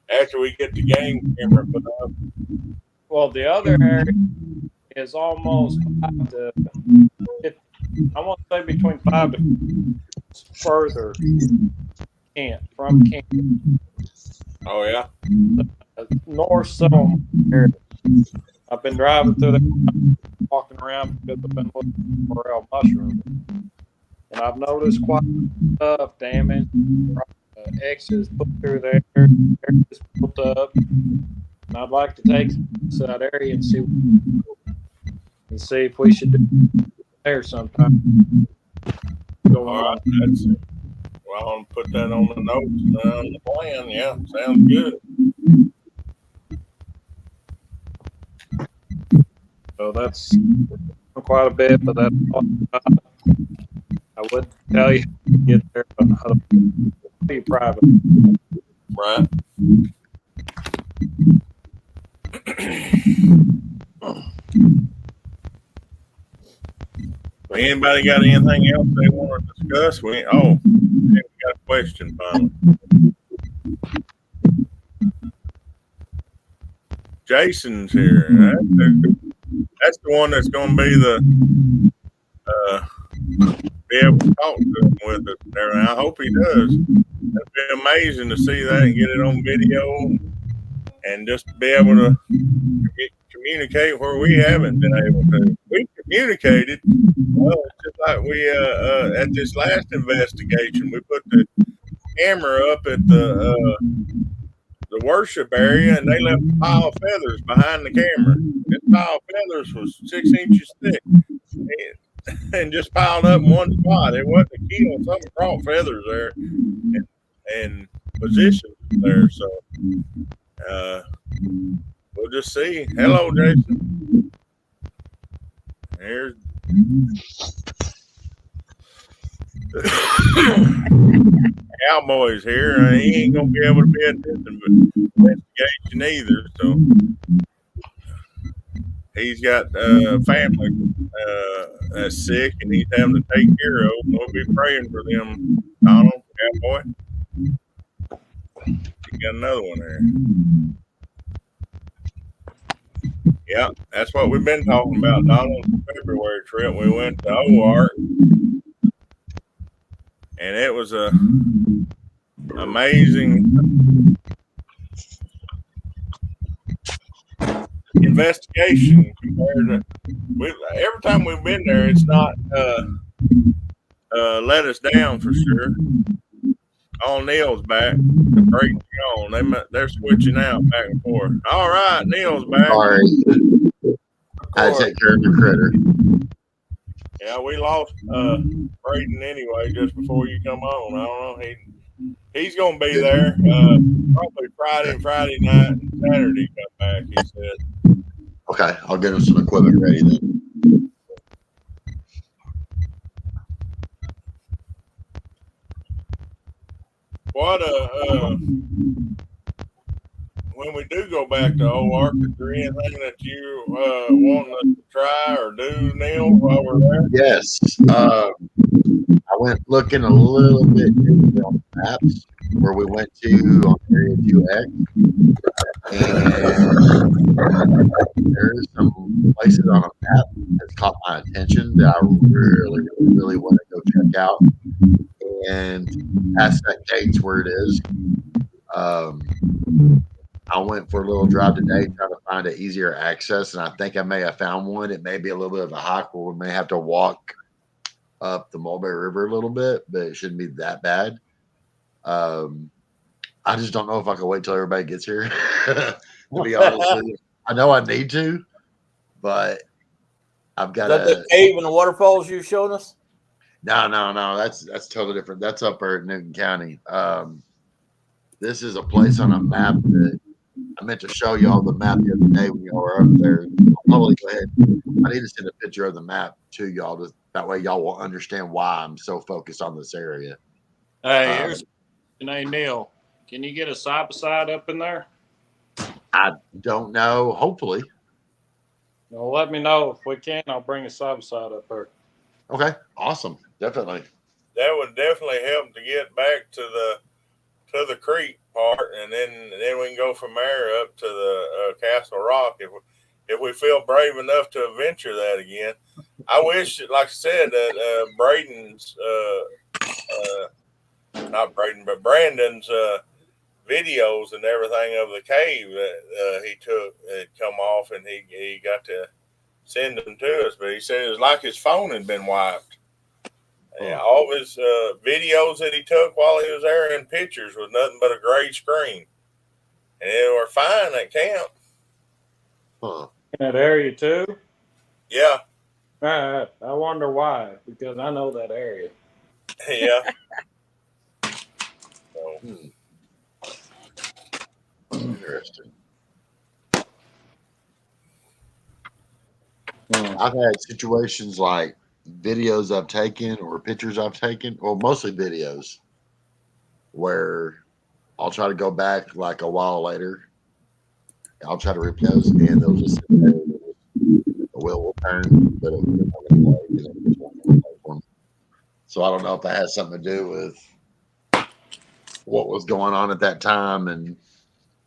after we get the game camera put up. Well, the other area is almost 5 to, I want to say between 5 to further from camp. Oh, yeah? North Settlement area. I've been driving through there, walking around because I've been looking for real mushrooms. And I've noticed quite a bit of stuff, damage, X's put through there, areas built up. And I'd like to take to that area and see if we should do there sometime. All right. Well, I'm going to put that on the notes, on the plan. Yeah, sounds good. So that's quite a bit, but that's all I would tell you how to get there, but I don't be private. Right. Anybody got anything else they want to discuss? We got a question finally. Jason's here. That's the one that's going to be be able to talk to him with us and everything. I hope he does. It'd be amazing to see that and get it on video and just be able to communicate where we haven't been able to. We communicated. Well, it's just like we at this last investigation, we put the camera up at the worship area, and they left a pile of feathers behind the camera. This pile of feathers was 6 inches thick, and just piled up in one spot. It wasn't a kilo. Something brought feathers there and positioned there. So we'll just see. Hello, Jason. Here's Cowboy's here. He ain't gonna be able to be at this investigation either. So he's got family that's sick, and he's having to take care of. We'll be praying for them. Donald, Cowboy. You got another one there. Yeah, that's what we've been talking about. Donald's February trip. We went to OART, and it was a amazing investigation compared to every time we've been there. It's not let us down for sure. All Neil's back. The break's gone. They're switching out back and forth. All right, Neil's back. Sorry. I take care of the critter. Yeah, we lost Braden anyway just before you come on. I don't know. He's going to be there probably Friday night, and Saturday come back, he said. Okay, I'll get him some equipment ready then. What when we do go back to OARC, is there anything that you want us to try or do, Neil, while we're there? Yes. I went looking a little bit on the maps where we went to on Area 2X. And there's some places on a map that's caught my attention that I really want to go check out. And past that gate's where it is. I went for a little drive today trying to find an easier access, and I think I may have found one. It may be a little bit of a hike where we may have to walk up the Mulberry River a little bit, but it shouldn't be that bad. I just don't know if I can wait till everybody gets here. To be honest with you, I know I need to, but I've got the cave and the waterfalls you showed us. No. That's totally different. That's up there in Newton County. This is a place on a map that I meant to show y'all the map the other day when y'all were up there. I'll probably go ahead. I need to send a picture of the map to y'all. That way y'all will understand why I'm so focused on this area. Hey, here's hey, Neil. Can you get a side-by-side up in there? I don't know. Hopefully. Well, let me know if we can. I'll bring a side-by-side up there. Okay. Awesome. Definitely. That would definitely help to get back to the creek part, and then we can go from there up to the Castle Rock if we feel brave enough to venture that again. I wish, like I said, that Braden's not Braden, but Brandon's videos and everything of the cave that he took had come off, and he got to send them to us. But he said it was like his phone had been wiped. Yeah, all of his videos that he took while he was there and pictures was nothing but a gray screen. And they were fine at camp. Huh. In that area too? Yeah. I wonder why, because I know that area. Yeah. So. Interesting. I've had situations like videos I've taken or pictures I've taken, well, mostly videos, where I'll try to go back like a while later. I'll try to replay those, and they'll just sit there. The wheel will turn, but it's not going to play because it just won't play for me. So I don't know if that has something to do with what was going on at that time and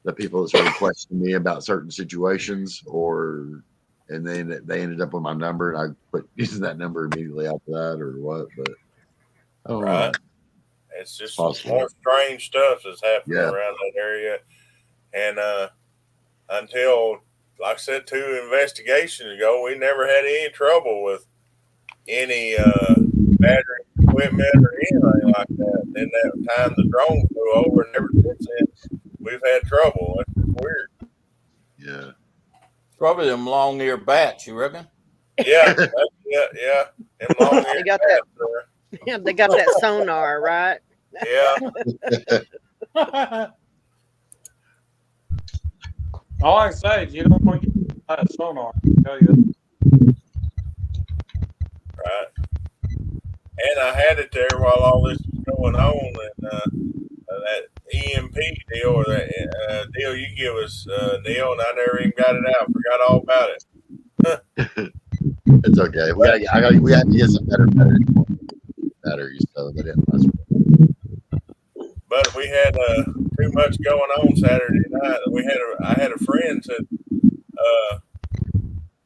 the people that started questioning me about certain situations, and then they ended up with my number, and I quit using that number immediately after that, or what? But I don't know. It's just possible. more strange stuff that's happening Yeah. around that area, and until, like I said, 2 investigations ago, we never had any trouble with any battery equipment or anything like that. Then that time the drone flew over, and ever since then, we've had trouble. It's just weird. Yeah. Probably them long ear bats, you reckon? Yeah, yeah. Them long They got that. Yeah, they got that sonar, right? Yeah. All I can say is you don't want to get that sonar. I tell you. Right. And I had it there while all this was going on, and that EMP deal or that deal you give us, Neil, and I never even got it out. Forgot all about it. It's okay. We have to get some better batteries, so they didn't last. But we had too much going on Saturday night. I had a friend said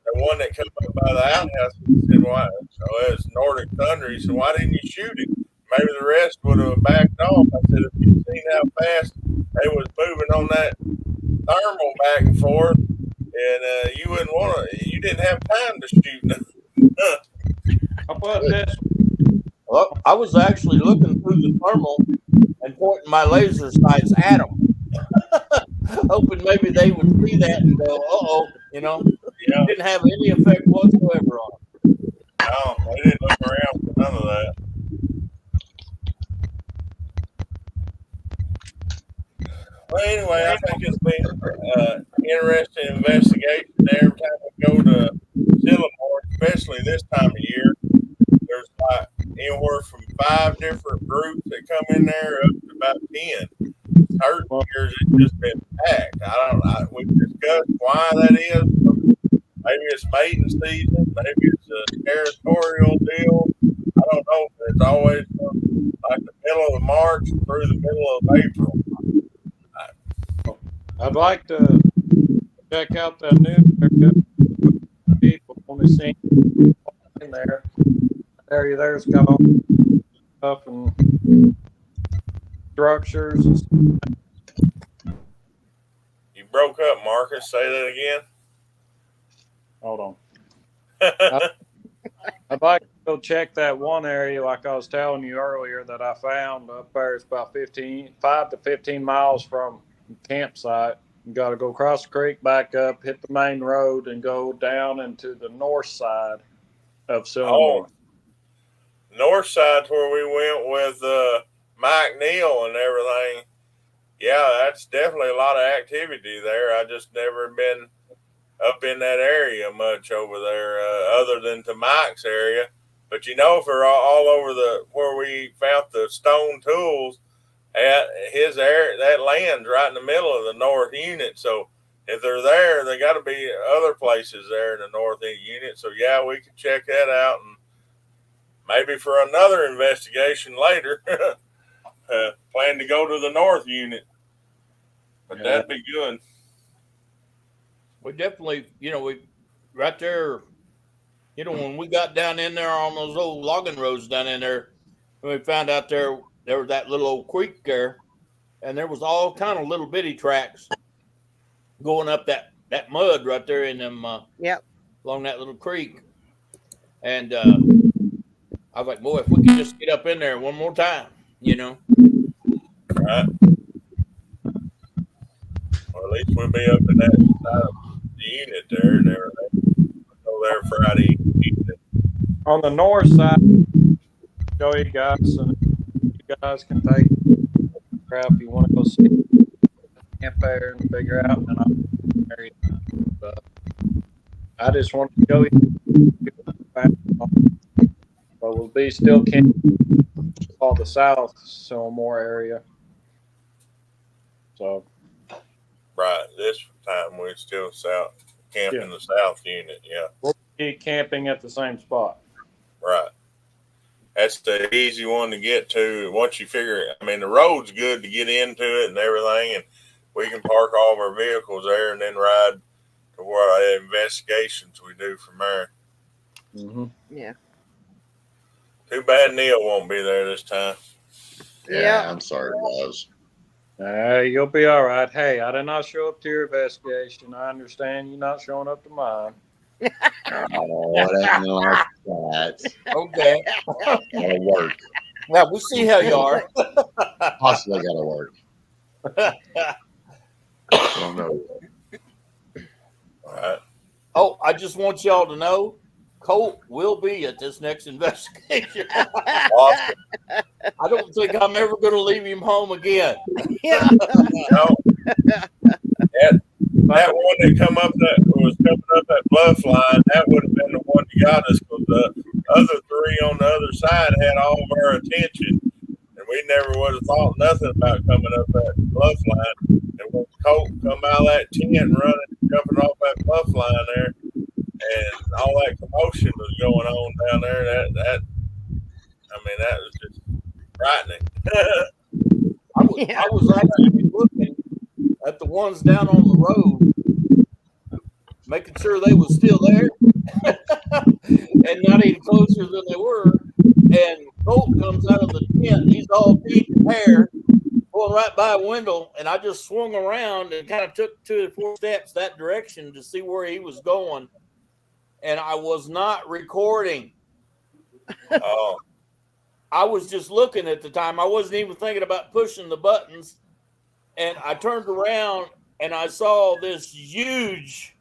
the one that came up by the outhouse said, "Why? Oh, it's Nordic Thunder." He said, "Why didn't you shoot it? Maybe the rest would have backed off." I said, "If you seen how fast they was moving on that thermal back and forth, and you wouldn't want to. You didn't have time to shoot nothing." How about this? Well, I was actually looking through the thermal and pointing my laser sights at them, hoping maybe they would see that and go, "Uh-oh," you know. Yeah. Didn't have any effect whatsoever on them. No, they didn't look around for none of that. Well, anyway, I think it's been interesting investigation every time we go to Sillamore, especially this time of year. There's like anywhere from 5 different groups that come in there up to about 10. Certain years it's just been packed. We've discussed why that is. Maybe it's mating season. Maybe it's a territorial deal. I don't know. But it's always like the middle of March through the middle of April. I'd like to check out that new people only seen in there. That area there's got all stuff and structures. You broke up, Marcus. Say that again. Hold on. I'd like to go check that one area, like I was telling you earlier, that I found up there. It's about 5 to 15 miles from the campsite. You got to go across the creek, back up, hit the main road, and go down into the north side of Sillamore. North side's where we went with Mike Neal and everything. Yeah, that's definitely a lot of activity there. I just never been up in that area much over there, other than to Mike's area. But you know, for all over where we found the stone tools at his area, that land's right in the middle of the north unit. So if they're there, they got to be other places there in the north unit. So yeah, we can check that out, and maybe for another investigation later, plan to go to the north unit. But yeah, that'd be good. We definitely, we right there, when we got down in there on those old logging roads down in there, we found out there was that little old creek there, and there was all kind of little bitty tracks going up that mud right there in them along that little creek. And I was like, boy, if we could just get up in there one more time, Right. Or at least we'll be up in that side of the unit there and everything. We'll go there Friday evening. On the north side, show you guys, and you guys can take crap you want to go see camp there and figure out. And I'll I just want to show you. But we'll be still camping all the South Silmore area. So. Right. This time we're still camping the South unit. Yeah. We'll be camping at the same spot. Right. That's the easy one to get to. Once you figure, I mean, the road's good to get into it and everything, and we can park all of our vehicles there and then ride to where investigations we do from there. Mm-hmm. Yeah. Too bad Neil won't be there this time. Yeah, I'm sorry, guys. You'll be all right. Hey, I did not show up to your investigation. I understand you not showing up to mine. Oh, it ain't like that. Okay. Gotta work. Well, we'll see how you are. Possibly gotta work. I don't know. All right. Oh, I just want y'all to know, Colt will be at this next investigation. Awesome. I don't think I'm ever going to leave him home again. Yeah. No. That one that was coming up that bluff line, that would have been the one that got us, because the other three on the other side had all of our attention, and we never would have thought nothing about coming up that bluff line. And when Colt come out of that tent running, jumping off that bluff line there, and all that commotion was going on down there, that was just frightening. I was actually looking at the ones down on the road, making sure they were still there and not any closer than they were. And Colt comes out of the tent, he's all beat and hair, going right by a window, and I just swung around and kind of took 2 or 4 steps that direction to see where he was going. And I was not recording. Oh. I was just looking at the time. I wasn't even thinking about pushing the buttons. And I turned around and I saw this huge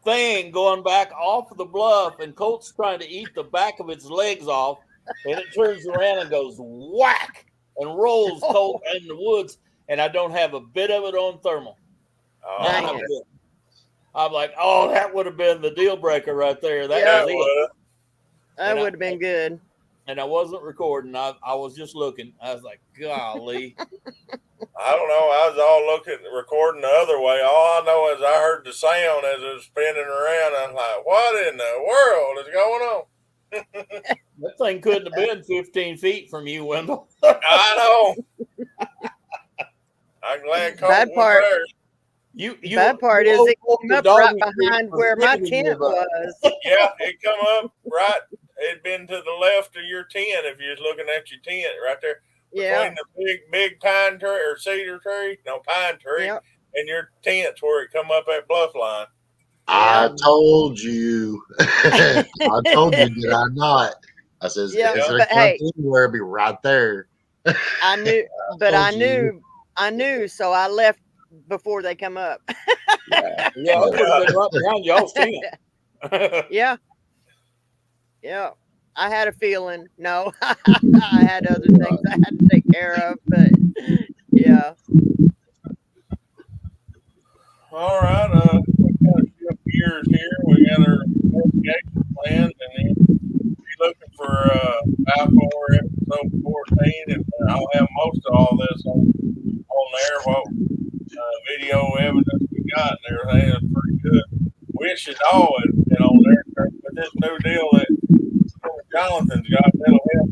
thing going back off of the bluff, and Colt's trying to eat the back of its legs off. And it turns around and goes whack and rolls Colt in the woods. And I don't have a bit of it on thermal. Oh. I'm like, oh, that would have been the deal breaker right there. Yeah. That would have been good. And I wasn't recording. I was just looking. I was like, golly. I don't know. I was all recording the other way. All I know is I heard the sound as it was spinning around. I'm like, what in the world is going on? That thing couldn't have been 15 feet from you, Wendell. I know. I'm glad Colt Bad was part. there. You bad part is it came up right behind where my tent was. Yeah, it come up right. It'd been to the left of your tent if you was looking at your tent right there. Yeah. Between the big pine tree or cedar tree, pine tree, Yep. and your tent's where it come up that bluff line. I told you. I told you, did I not? I says, Yeah, is but it hey, anywhere? It'd be right there. I knew, but told you. I knew, so I left before they come up. Yeah, it would have been right behind y'all's tent. Yeah. Yeah. I had a feeling. No, I had other things I had to take care of, but yeah. All right. We got a few years here. We got our investigation plans, and then be looking for Balfour episode 14, and I'll have most of all this on there. What video evidence we got and everything is pretty good. Wish it all had been on there, but this new deal that Jonathan's got, that'll help.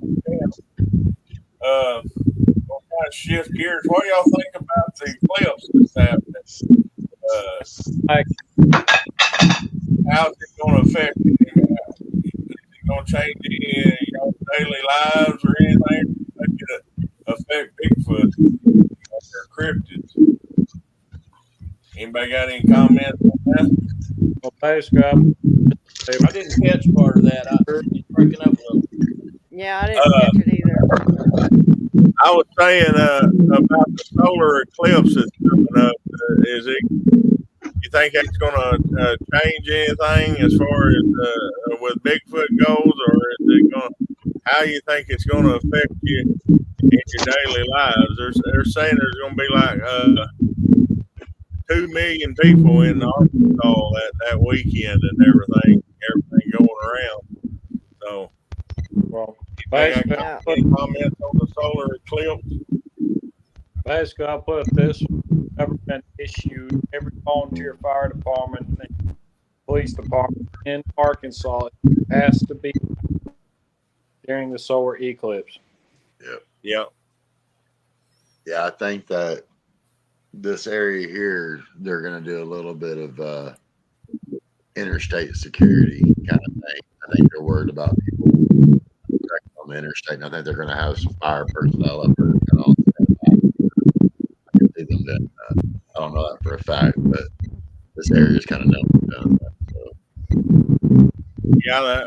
We'll kind of shift gears. What do y'all think about the eclipse that's happening? How's it going to affect you? Is it going to change any of your daily lives or anything? Is it going to affect Bigfoot or cryptids? Anybody got any comments on that? Well, basically, I didn't catch part of that. I heard you breaking up a little. Yeah, I didn't catch it either. I was saying about the solar eclipse that's coming up. You think that's going to change anything as far as with Bigfoot goes, or is it going? How you think it's going to affect you in your daily lives? They're saying there's going to be like 2 million people in Arkansas that weekend and everything going around. So, Well, anybody basically, got any comments on the solar eclipse? basically, I'll put it this way. Government issued every volunteer fire department and police department in Arkansas has to be during the solar eclipse. Yep. Yeah, I think that this area here, they're going to do a little bit of interstate security kind of thing. I think they're worried about people on the interstate, and I think they're going to have some fire personnel up there. I can see them doing that. I don't know that for a fact, but this area is kind of known for doing that. So. Yeah,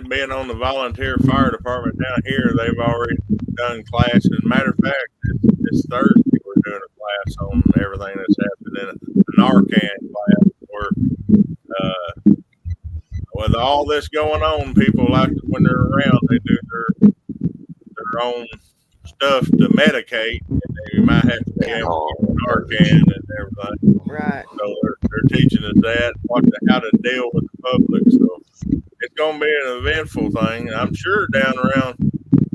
being on the volunteer fire department down here, they've already done classes. Matter of fact, this Thursday we're doing a class on everything that's happening, a Narcan class where with all this going on, people like to, when they're around, they do their own stuff to medicate, and you might have to be able to get Narcan and everything. Right. So they're teaching us that, how to deal with the public. So it's going to be an eventful thing. I'm sure down around,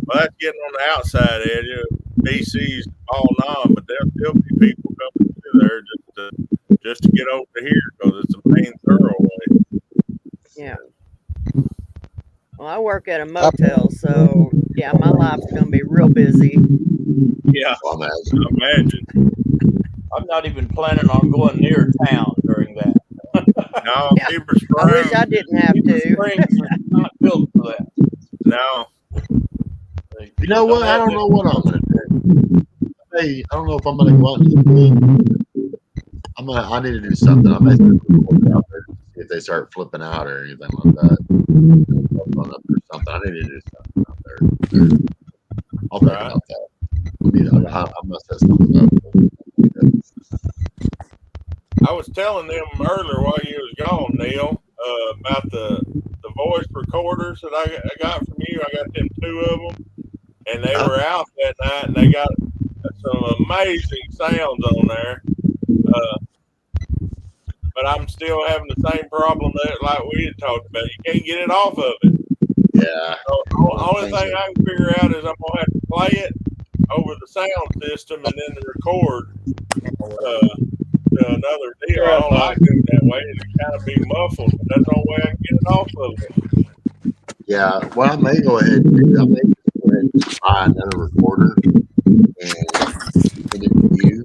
well, that's getting on the outside edge of DC's all knob, but there'll still be people coming through there just to get over here because it's a main thoroughway. Yeah. Well, I work at a motel, so yeah, my life's gonna be real busy. Yeah, I imagine. I'm not even planning on going near town during that. No, Yeah. Heber Springs. I wish I didn't have Heber to. Springs are not built for that. No. You know what? I don't know what I'm going to do. Hey, I don't know if I'm going to go out to the pool. I need to do something. I may start out there to see if they start flipping out or anything like that. Or something. I need to do something out there. I'll think about that. I must have something up. I was telling them earlier while you was gone, Neil, about the voice recorders that I got from you. I got them 2 of them, and they were out that night, and they got some amazing sounds on there. But I'm still having the same problem that like we had talked about. You can't get it off of it. Yeah. So the only thing I can figure out is I'm gonna have to play it over the sound system and then record to another deal. I don't like doing that way. It kind of be muffled, but that's the only way I can get it off of it. Yeah. What I may go ahead and do, I may go ahead and buy another recorder and send it to you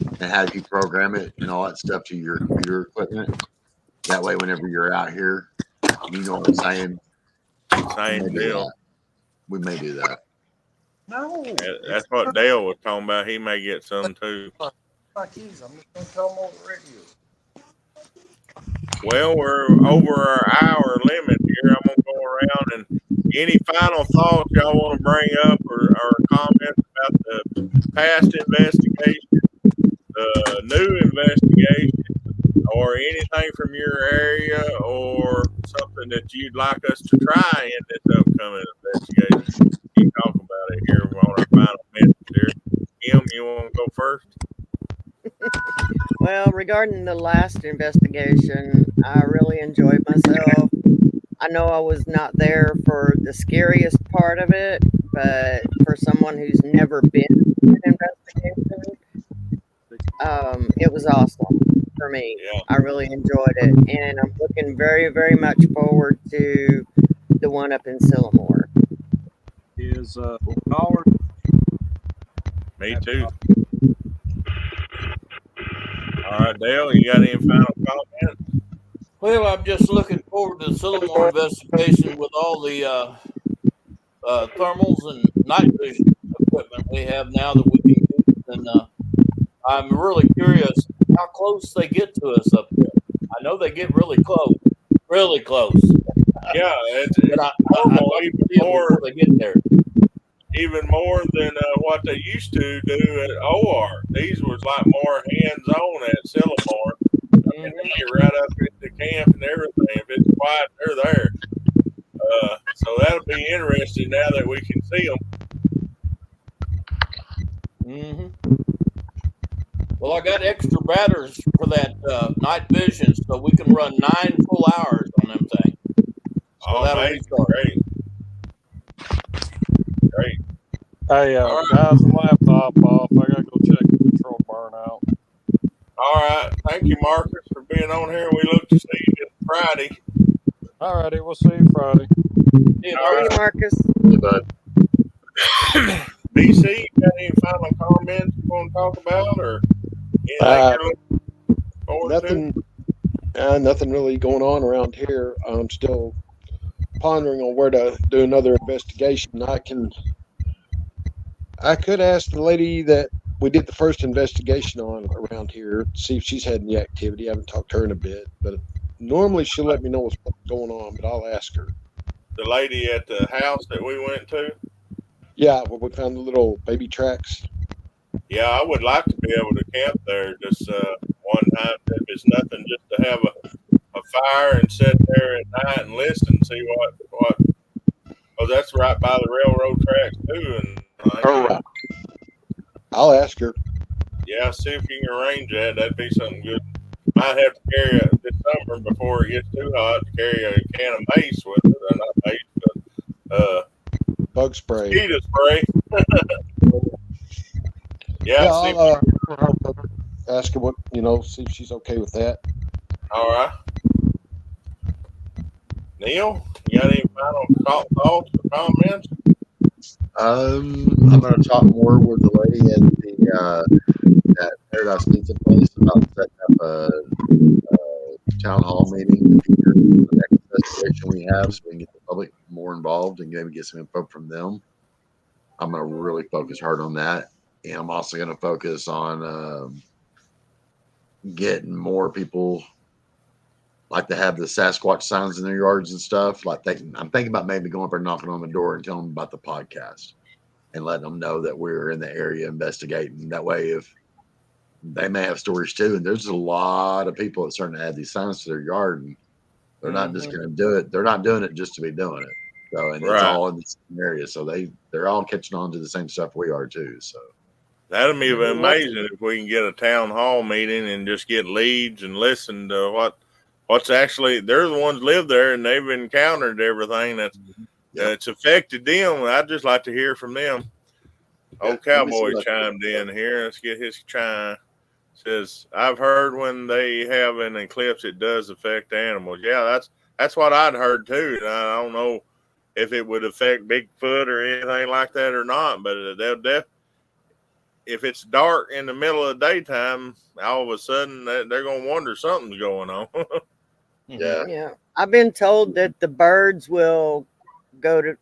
and have you program it and all that stuff to your computer equipment. That way, whenever you're out here, you know what I'm saying? Same deal. We may do that. No. That's what Dale was talking about. He may get some too. I'm just going to tell them over the radio. Well, we're over our hour limit here. I'm going to go around and any final thoughts y'all want to bring up or comments about the past investigation, the new investigation, or anything from your area or something that you'd like us to try in this upcoming investigation. You can talk about it here on our final minutes here. Kim, you want to go first? Well, regarding the last investigation, I really enjoyed myself. I know I was not there for the scariest part of it, but for someone who's never been in an investigation, it was awesome for me. Yeah. I really enjoyed it, and I'm looking very, very much forward to the one up in Sillamore. Is Howard? Me too. All right, Dale, you got any final comments? Well, I'm just looking forward to the Sillamore investigation with all the thermals and night vision equipment we have now that we can use. And I'm really curious how close they get to us up there. I know they get really close, really close. Yeah, it's But I even more more they get there. even more than what they used to do at OR. These was like more hands-on at Sillamore. And they get right up into camp and everything. If it's quiet, they're there. So that'll be interesting now that we can see them. Well, Well, I got extra batteries for that night vision, so we can run 9 full hours on them things. So that'll amazing. recharge. Great. Hey, All right. guys, the laptop off. I gotta go check the control burnout. All right. Thank you, Marcus, for being on here. We look to see you Friday. All righty, we'll see you Friday. Yeah, All See you, right. Marcus. BC, you got any final comments you want to talk about, or anything you're looking forward to? Nothing really going on around here. I'm still pondering on where to do another investigation. I could ask the lady that we did the first investigation on around here, see if she's had any activity. I haven't talked to her in a bit, but normally she'll let me know what's going on, but I'll ask her. The lady at the house that we went to? Yeah, well, we found the little baby tracks. Yeah, I would like to be able to camp there just one time. If it's nothing, just to have a fire and sit there at night and listen, see what. Oh, that's right by the railroad tracks too, and All right. I'll ask her. yeah, see if you can arrange that. That'd be something good. Might have to carry it this summer before it gets too hot to carry a can of mace with it. Not mace, but Bug spray. mosquito spray. Yeah, see. I'll ask her what, see if she's okay with that. All right. Neil, you got any final thoughts or comments? I'm going to talk more with the lady at the at Paradise Pizza place about setting up a town hall meeting for the next investigation we have, so we can get the public more involved and maybe get some info from them. I'm going to really focus hard on that, and I'm also going to focus on getting more people like to have the Sasquatch signs in their yards and stuff. I'm thinking about maybe going up there, knocking on the door, and telling them about the podcast, and letting them know that we're in the area investigating. That way, if they may have stories too, and there's a lot of people that's starting to add these signs to their yard, and they're not just going to do it. They're not doing it just to be doing it. So, and it's all in the same area, so they're all catching on to the same stuff we are too. So. That'd be amazing if we can get a town hall meeting and just get leads and listen to what's actually. They're the ones live there and they've encountered everything that's affected them. I'd just like to hear from them. Old Cowboy chimed in here. Let's get his chime. Says, I've heard when they have an eclipse, it does affect animals. Yeah, that's what I'd heard too. I don't know if it would affect Bigfoot or anything like that or not, but if it's dark in the middle of the daytime, all of a sudden they're going to wonder something's going on. Yeah. I've been told that the birds will go to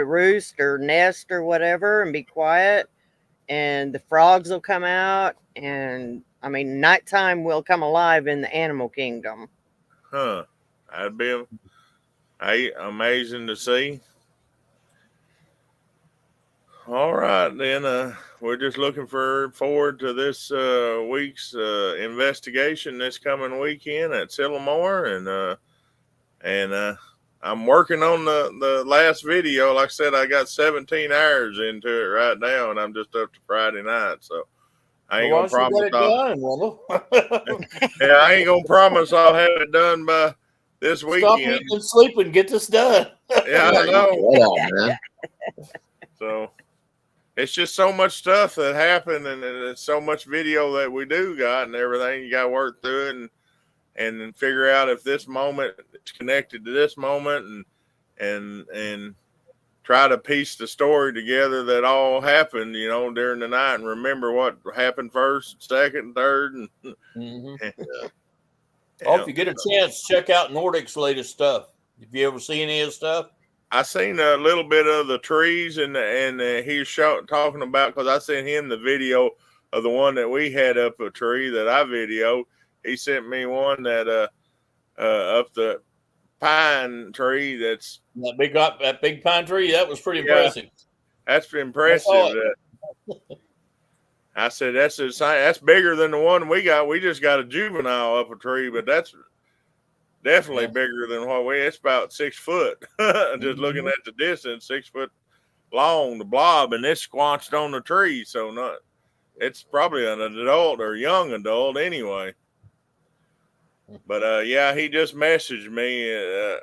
roost or nest or whatever and be quiet, and the frogs will come out, and I mean nighttime will come alive in the animal kingdom. Huh. That'd be amazing to see. All right, then we're just looking forward to this week's investigation this coming weekend at Sillamore, and I'm working on the last video. Like I said, I got 17 hours into it right now, and I'm just up to Friday night, so I ain't gonna promise. I ain't gonna promise I'll have it done by this weekend. Stop eating and sleeping. Get this done. Yeah, I know. So. It's just so much stuff that happened, and it's so much video that we do got and everything. You got to work through it and figure out if this moment is connected to this moment, and try to piece the story together that all happened, during the night, and remember what happened first, second, third, and if you get a chance, check out Nordic's latest stuff. Have you ever seen any of his stuff? I seen a little bit of the trees, and he was talking about, because I sent him the video of the one that we had up a tree that I videoed. He sent me one that up the pine tree. That's that big pine tree. That was pretty impressive. That's impressive. I said that's bigger than the one we got. We just got a juvenile up a tree, but that's definitely bigger than it's about 6 foot. Just looking at the distance, 6 foot long, the blob, and it's squanched on the tree. So it's probably an adult or young adult anyway. But yeah, he just messaged me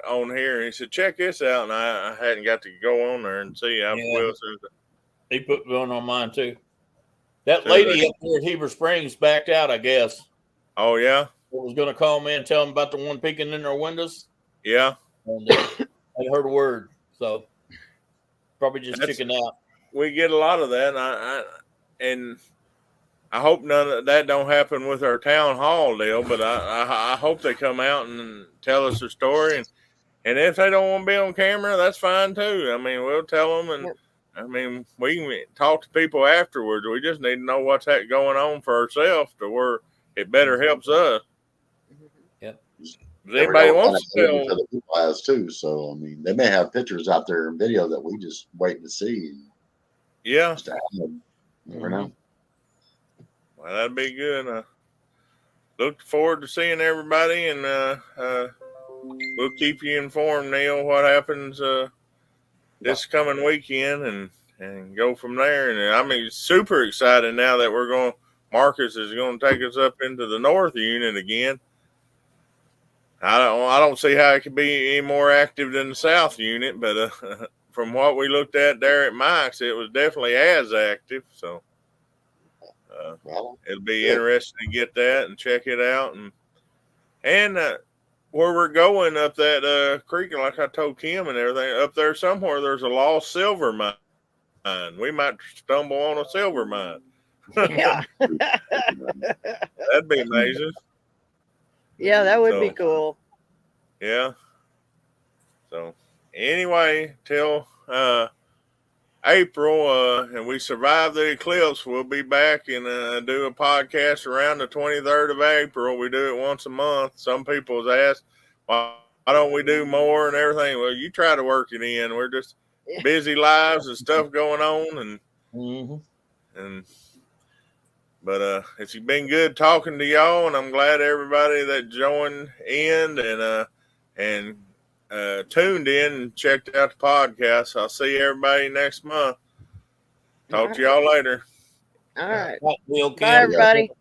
on here, and he said, "Check this out." And I hadn't got to go on there and see. I will. He put one on mine too. That lady up there at Heber Springs backed out, I guess. Oh yeah. Was going to call me and tell them about the one peeking in their windows. Yeah. And I heard a word, so probably just chickened out. We get a lot of that, and I hope none of that don't happen with our town hall deal. But I hope they come out and tell us their story, and if they don't want to be on camera, that's fine too. I mean, we'll tell them, and I mean, we can talk to people afterwards. We just need to know what's going on for ourselves to where it better helps us. Yep. If anybody wants to tell other people has too, so I mean, they may have pictures out there and video that we just waiting to see. Yeah. Never know. Well, that'd be good. Look forward to seeing everybody, and we'll keep you informed, Neil, what happens this coming weekend, and go from there. And I mean, super excited now that Marcus is going to take us up into the North Unit again. I don't see how it could be any more active than the South Unit, but from what we looked at there at Mike's, it was definitely as active. So it'll be interesting to get that and check it out, and where we're going up that creek, like I told Kim and everything, up there somewhere there's a lost silver mine. We might stumble on a silver mine. Yeah. That'd be amazing. Yeah, that would be cool. Yeah. So anyway, till April, and we survive the eclipse, we'll be back and do a podcast around the 23rd of April. We do it once a month. Some people have asked, why don't we do more and everything? Well, you try to work it in. We're just busy lives and stuff going on, but it's been good talking to y'all, and I'm glad everybody that joined in and tuned in and checked out the podcast. I'll see everybody next month. Talk to y'all later. All right. Bye, everybody.